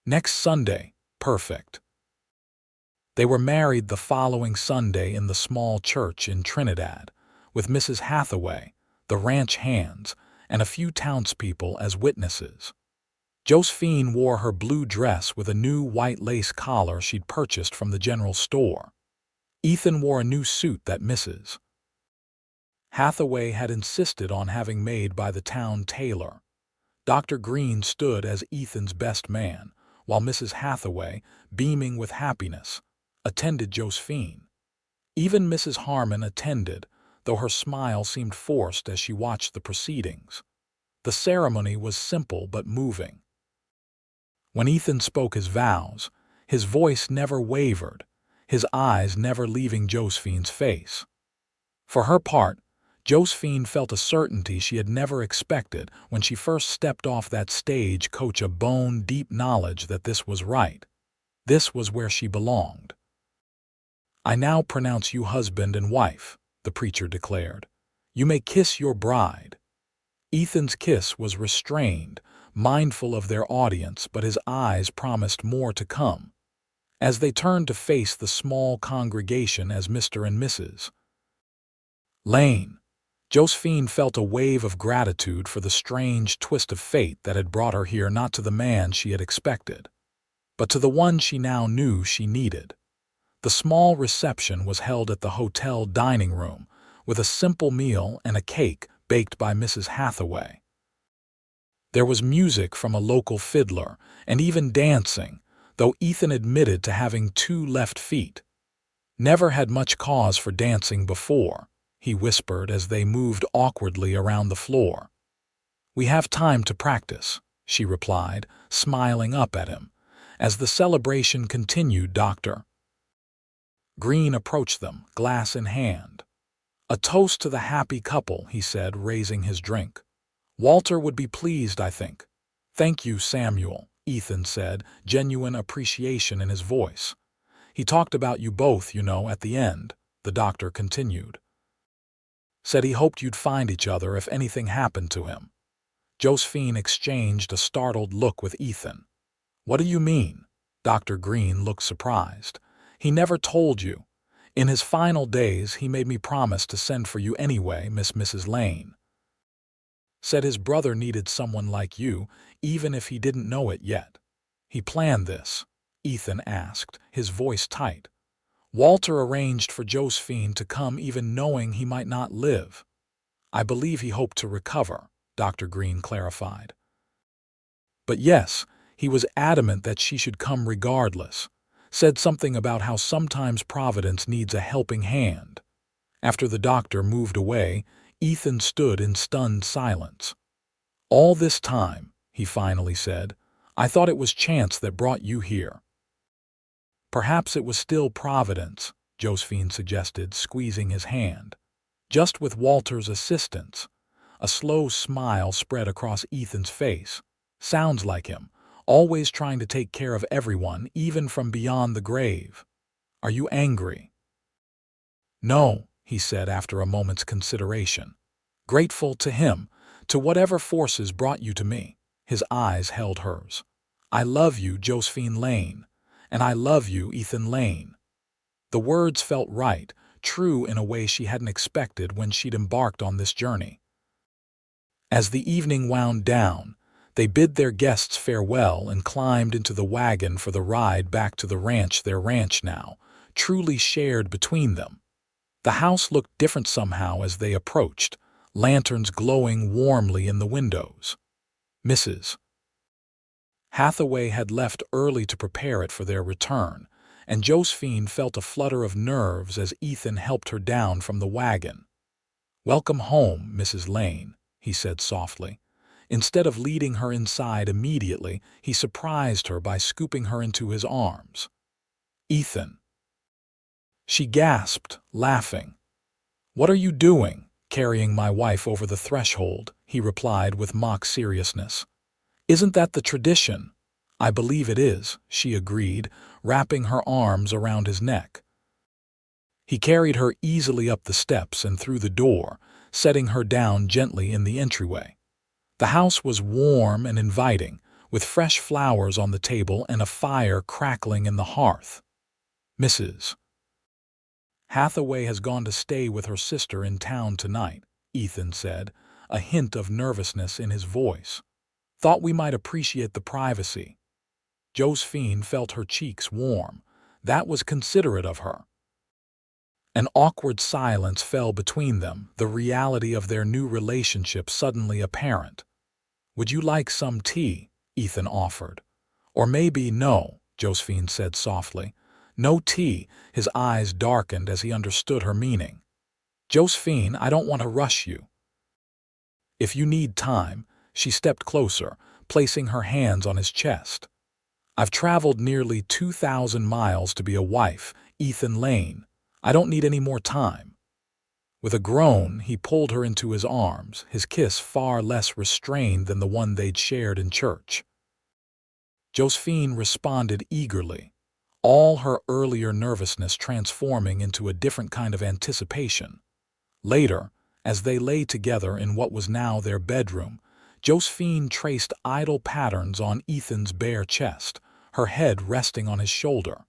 "Next Sunday. Perfect." They were married the following Sunday in the small church in Trinidad, with Mrs. Hathaway, the ranch hands, and a few townspeople as witnesses. Josephine wore her blue dress with a new white lace collar she'd purchased from the general store. Ethan wore a new suit that Mrs. Hathaway had insisted on having made by the town tailor. Dr. Green stood as Ethan's best man, while Mrs. Hathaway, beaming with happiness, attended Josephine. Even Mrs. Harmon attended, though her smile seemed forced as she watched the proceedings. The ceremony was simple but moving. When Ethan spoke his vows, his voice never wavered, his eyes never leaving Josephine's face. For her part, Josephine felt a certainty she had never expected when she first stepped off that stage, a bone-deep knowledge that this was right. This was where she belonged. "I now pronounce you husband and wife," the preacher declared. "You may kiss your bride." Ethan's kiss was restrained, mindful of their audience, but his eyes promised more to come. As they turned to face the small congregation as Mr. and Mrs. Lane, Josephine felt a wave of gratitude for the strange twist of fate that had brought her here, not to the man she had expected, but to the one she now knew she needed. The small reception was held at the hotel dining room, with a simple meal and a cake baked by Mrs. Hathaway. There was music from a local fiddler, and even dancing, though Ethan admitted to having 2 left feet. "Never had much cause for dancing before," he whispered as they moved awkwardly around the floor. "We have time to practice," she replied, smiling up at him. As the celebration continued, Dr. Green approached them, glass in hand. "A toast to the happy couple," he said, raising his drink. "Walter would be pleased, I think." "Thank you, Samuel," Ethan said, genuine appreciation in his voice. "He talked about you both, at the end," the doctor continued. "Said he hoped you'd find each other if anything happened to him." Josephine exchanged a startled look with Ethan. "What do you mean?" Dr. Green looked surprised. "He never told you. In his final days, he made me promise to send for you anyway, Mrs. Lane. Said his brother needed someone like you, even if he didn't know it yet." "He planned this?" Ethan asked, his voice tight. "Walter arranged for Josephine to come even knowing he might not live." "I believe he hoped to recover," Dr. Green clarified. "But yes, he was adamant that she should come regardless. Said something about how sometimes Providence needs a helping hand." After the doctor moved away, Ethan stood in stunned silence. "All this time," he finally said, "I thought it was chance that brought you here." "Perhaps it was still Providence," Josephine suggested, squeezing his hand. "Just with Walter's assistance." A slow smile spread across Ethan's face. "Sounds like him. Always trying to take care of everyone, even from beyond the grave. Are you angry?" "No," he said after a moment's consideration. "Grateful to him, to whatever forces brought you to me." His eyes held hers. "I love you, Josephine Lane, and I love you, Ethan Lane." The words felt right, true in a way she hadn't expected when she'd embarked on this journey. As the evening wound down, they bid their guests farewell and climbed into the wagon for the ride back to the ranch, their ranch now, truly shared between them. The house looked different somehow as they approached, lanterns glowing warmly in the windows. Mrs. Hathaway had left early to prepare it for their return, and Josephine felt a flutter of nerves as Ethan helped her down from the wagon. "Welcome home, Mrs. Lane," he said softly. Instead of leading her inside immediately, he surprised her by scooping her into his arms. "Ethan." She gasped, laughing. "What are you doing, carrying my wife over the threshold?" he replied with mock seriousness. "Isn't that the tradition?" "I believe it is," she agreed, wrapping her arms around his neck. He carried her easily up the steps and through the door, setting her down gently in the entryway. The house was warm and inviting, with fresh flowers on the table and a fire crackling in the hearth. "Mrs. Hathaway has gone to stay with her sister in town tonight," Ethan said, a hint of nervousness in his voice. "Thought we might appreciate the privacy." Josephine felt her cheeks warm. That was considerate of her. An awkward silence fell between them, the reality of their new relationship suddenly apparent. "Would you like some tea?" Ethan offered. "Or maybe no," Josephine said softly. "No tea." His eyes darkened as he understood her meaning. "Josephine, I don't want to rush you. If you need time." She stepped closer, placing her hands on his chest. "I've traveled nearly 2,000 miles to be a wife, Ethan Lane. I don't need any more time." With a groan, he pulled her into his arms, his kiss far less restrained than the one they'd shared in church. Josephine responded eagerly, all her earlier nervousness transforming into a different kind of anticipation. Later, as they lay together in what was now their bedroom, Josephine traced idle patterns on Ethan's bare chest, her head resting on his shoulder.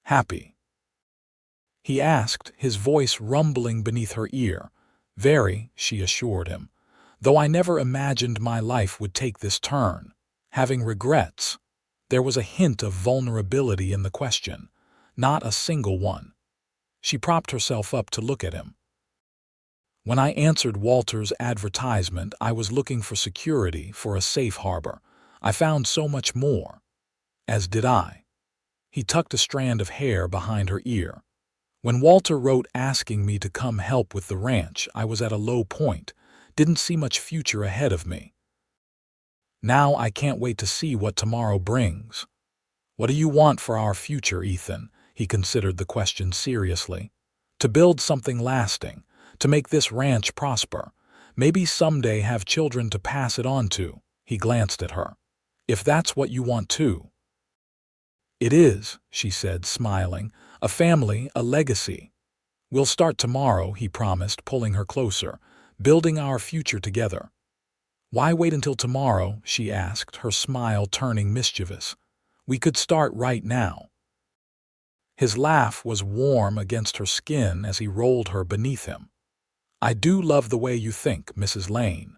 "Happy?" he asked, his voice rumbling beneath her ear. "Very," she assured him, "though I never imagined my life would take this turn. Having regrets?" There was a hint of vulnerability in the question, not a single one. She propped herself up to look at him. "When I answered Walter's advertisement, I was looking for security, for a safe harbor. I found so much more." "As did I." He tucked a strand of hair behind her ear. "When Walter wrote asking me to come help with the ranch, I was at a low point, didn't see much future ahead of me. Now I can't wait to see what tomorrow brings." "What do you want for our future, Ethan?" He considered the question seriously. "To build something lasting, to make this ranch prosper, maybe someday have children to pass it on to." He glanced at her. "If that's what you want too." "It is," she said, smiling. "A family, a legacy." "We'll start tomorrow," he promised, pulling her closer, "building our future together." "Why wait until tomorrow?" she asked, her smile turning mischievous. "We could start right now." His laugh was warm against her skin as he rolled her beneath him. "I do love the way you think, Mrs. Lane."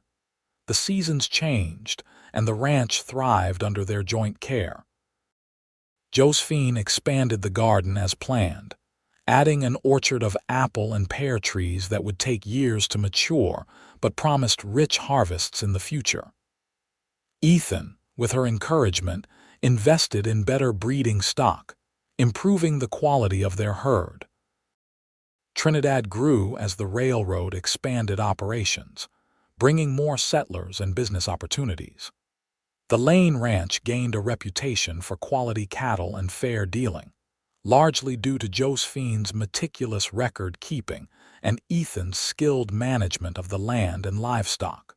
The seasons changed, and the ranch thrived under their joint care. Josephine expanded the garden as planned, adding an orchard of apple and pear trees that would take years to mature but promised rich harvests in the future. Ethan, with her encouragement, invested in better breeding stock, improving the quality of their herd. Trinidad grew as the railroad expanded operations, bringing more settlers and business opportunities. The Lane Ranch gained a reputation for quality cattle and fair dealing, largely due to Josephine's meticulous record-keeping and Ethan's skilled management of the land and livestock.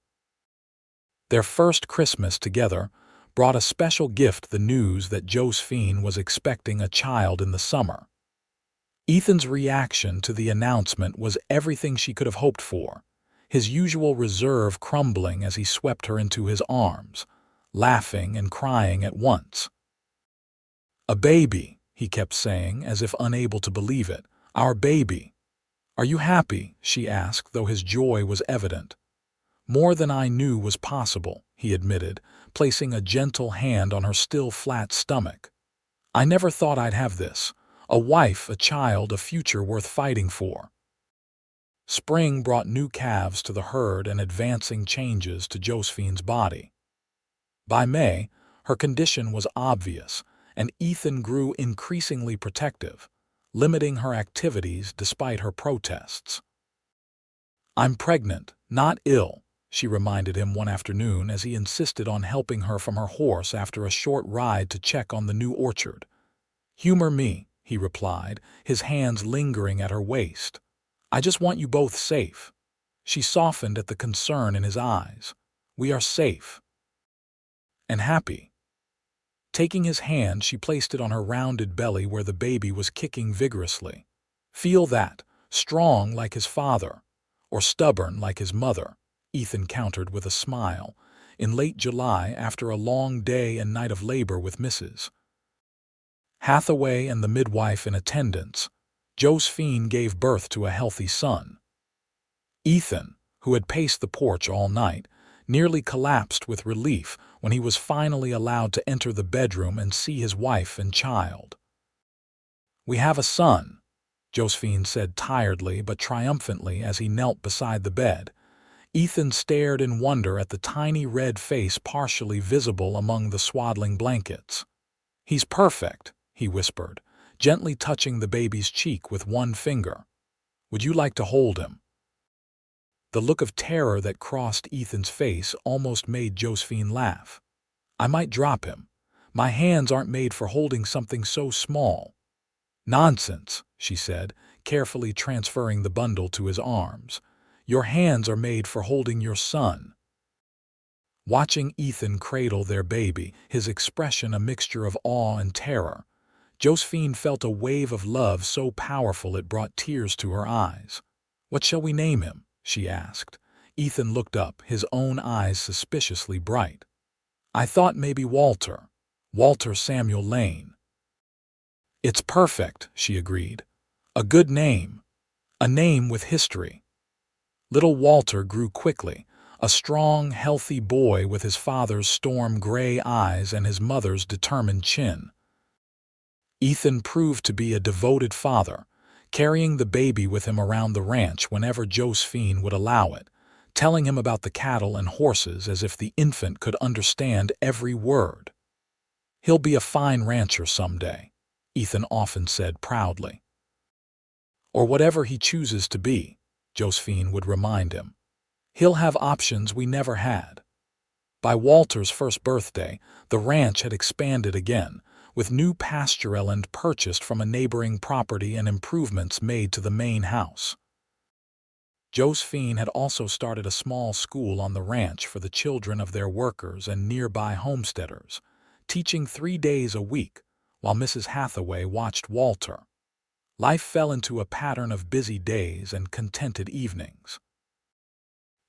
Their first Christmas together brought a special gift: the news that Josephine was expecting a child in the summer. Ethan's reaction to the announcement was everything she could have hoped for, his usual reserve crumbling as he swept her into his arms, laughing and crying at once. "A baby," he kept saying, as if unable to believe it. "Our baby." "Are you happy?" she asked, though his joy was evident. "More than I knew was possible," he admitted, placing a gentle hand on her still flat stomach. "I never thought I'd have this. A wife, a child, a future worth fighting for." Spring brought new calves to the herd and advancing changes to Josephine's body. By May, her condition was obvious, and Ethan grew increasingly protective, limiting her activities despite her protests. "I'm pregnant, not ill," she reminded him one afternoon as he insisted on helping her from her horse after a short ride to check on the new orchard. "Humor me," he replied, his hands lingering at her waist. "I just want you both safe." She softened at the concern in his eyes. "We are safe." "And happy." Taking his hand, she placed it on her rounded belly where the baby was kicking vigorously. "Feel that, strong like his father, or stubborn like his mother," Ethan countered with a smile, in late July after a long day and night of labor with Mrs. Hathaway and the midwife in attendance. Josephine gave birth to a healthy son. Ethan, who had paced the porch all night, nearly collapsed with relief when he was finally allowed to enter the bedroom and see his wife and child. "We have a son," Josephine said tiredly but triumphantly as he knelt beside the bed. Ethan stared in wonder at the tiny red face partially visible among the swaddling blankets. "He's perfect," he whispered, gently touching the baby's cheek with one finger. "Would you like to hold him?" The look of terror that crossed Ethan's face almost made Josephine laugh. "I might drop him. My hands aren't made for holding something so small." "Nonsense," she said, carefully transferring the bundle to his arms. "Your hands are made for holding your son." Watching Ethan cradle their baby, his expression a mixture of awe and terror, Josephine felt a wave of love so powerful it brought tears to her eyes. "What shall we name him?" she asked. Ethan looked up, his own eyes suspiciously bright. "I thought maybe Walter. Walter Samuel Lane." "It's perfect," she agreed. "A good name. A name with history." Little Walter grew quickly, a strong, healthy boy with his father's storm-gray eyes and his mother's determined chin. Ethan proved to be a devoted father, carrying the baby with him around the ranch whenever Josephine would allow it, telling him about the cattle and horses as if the infant could understand every word. "He'll be a fine rancher someday," Ethan often said proudly. "Or whatever he chooses to be," Josephine would remind him. "He'll have options we never had." By Walter's first birthday, the ranch had expanded again, with new pasture land purchased from a neighboring property and improvements made to the main house. Josephine had also started a small school on the ranch for the children of their workers and nearby homesteaders, teaching 3 days a week, while Mrs. Hathaway watched Walter. Life fell into a pattern of busy days and contented evenings.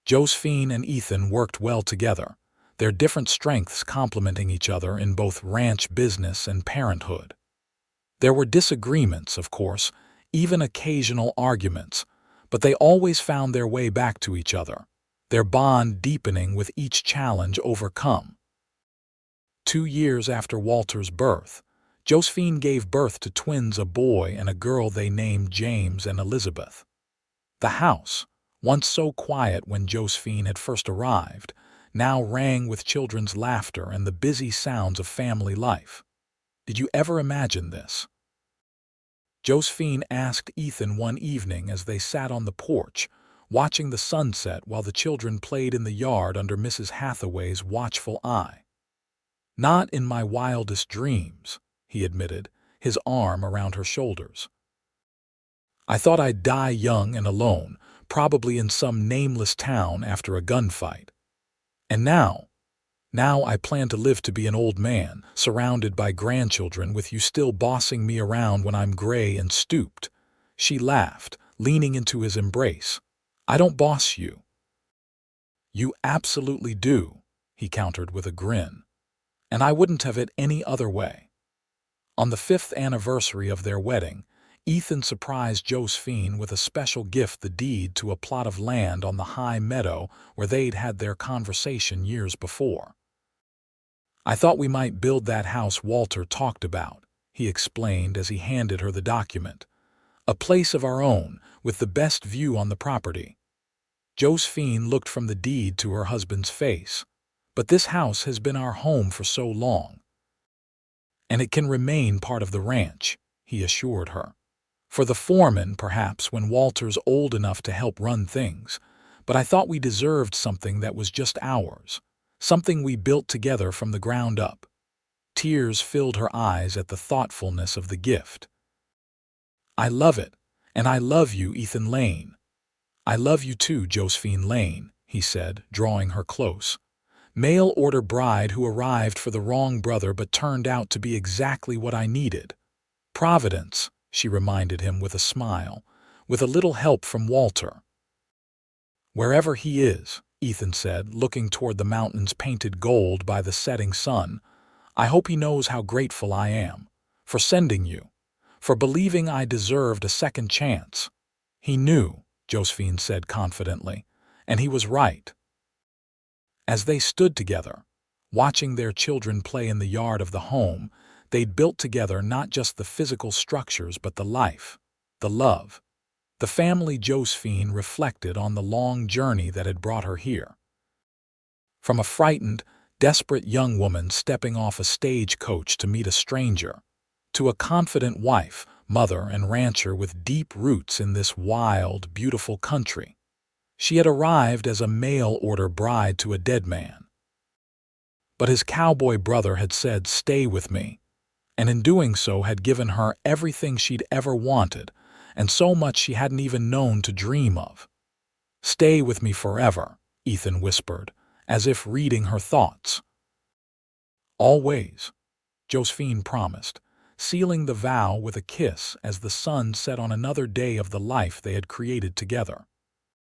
Josephine and Ethan worked well together, their different strengths complementing each other in both ranch business and parenthood. There were disagreements, of course, even occasional arguments, but they always found their way back to each other, their bond deepening with each challenge overcome. 2 years after Walter's birth, Josephine gave birth to twins, a boy and a girl they named James and Elizabeth. The house, once so quiet when Josephine had first arrived, now rang with children's laughter and the busy sounds of family life. "Did you ever imagine this?" Josephine asked Ethan one evening as they sat on the porch, watching the sunset while the children played in the yard under Mrs. Hathaway's watchful eye. "Not in my wildest dreams," he admitted, his arm around her shoulders. "I thought I'd die young and alone, probably in some nameless town after a gunfight. And now I plan to live to be an old man, surrounded by grandchildren with you still bossing me around when I'm gray and stooped." She laughed, leaning into his embrace. "I don't boss you." "You absolutely do," he countered with a grin. "And I wouldn't have it any other way." On the 5th anniversary of their wedding, Ethan surprised Josephine with a special gift, the deed to a plot of land on the high meadow where they'd had their conversation years before. "I thought we might build that house Walter talked about," he explained as he handed her the document. "A place of our own, with the best view on the property." Josephine looked from the deed to her husband's face. "But this house has been our home for so long." "And it can remain part of the ranch," he assured her. "For the foreman, perhaps, when Walter's old enough to help run things. But I thought we deserved something that was just ours, something we built together from the ground up." Tears filled her eyes at the thoughtfulness of the gift. "I love it, and I love you, Ethan Lane." "I love you too, Josephine Lane," he said, drawing her close. "Mail-order bride who arrived for the wrong brother but turned out to be exactly what I needed. Providence," she reminded him with a smile, "with a little help from Walter." "Wherever he is," Ethan said, looking toward the mountains painted gold by the setting sun, "I hope he knows how grateful I am. For sending you. For believing I deserved a second chance." "He knew," Josephine said confidently, "and he was right." As they stood together, watching their children play in the yard of the home, they'd built together not just the physical structures but the life, the love, The family Josephine reflected on the long journey that had brought her here. From a frightened, desperate young woman stepping off a stagecoach to meet a stranger, to a confident wife, mother, and rancher with deep roots in this wild, beautiful country. She had arrived as a mail-order bride to a dead man. But his cowboy brother had said, "Stay with me," and in doing so had given her everything she'd ever wanted, and so much she hadn't even known to dream of. "Stay with me forever," Ethan whispered, as if reading her thoughts. "Always," Josephine promised, sealing the vow with a kiss as the sun set on another day of the life they had created together.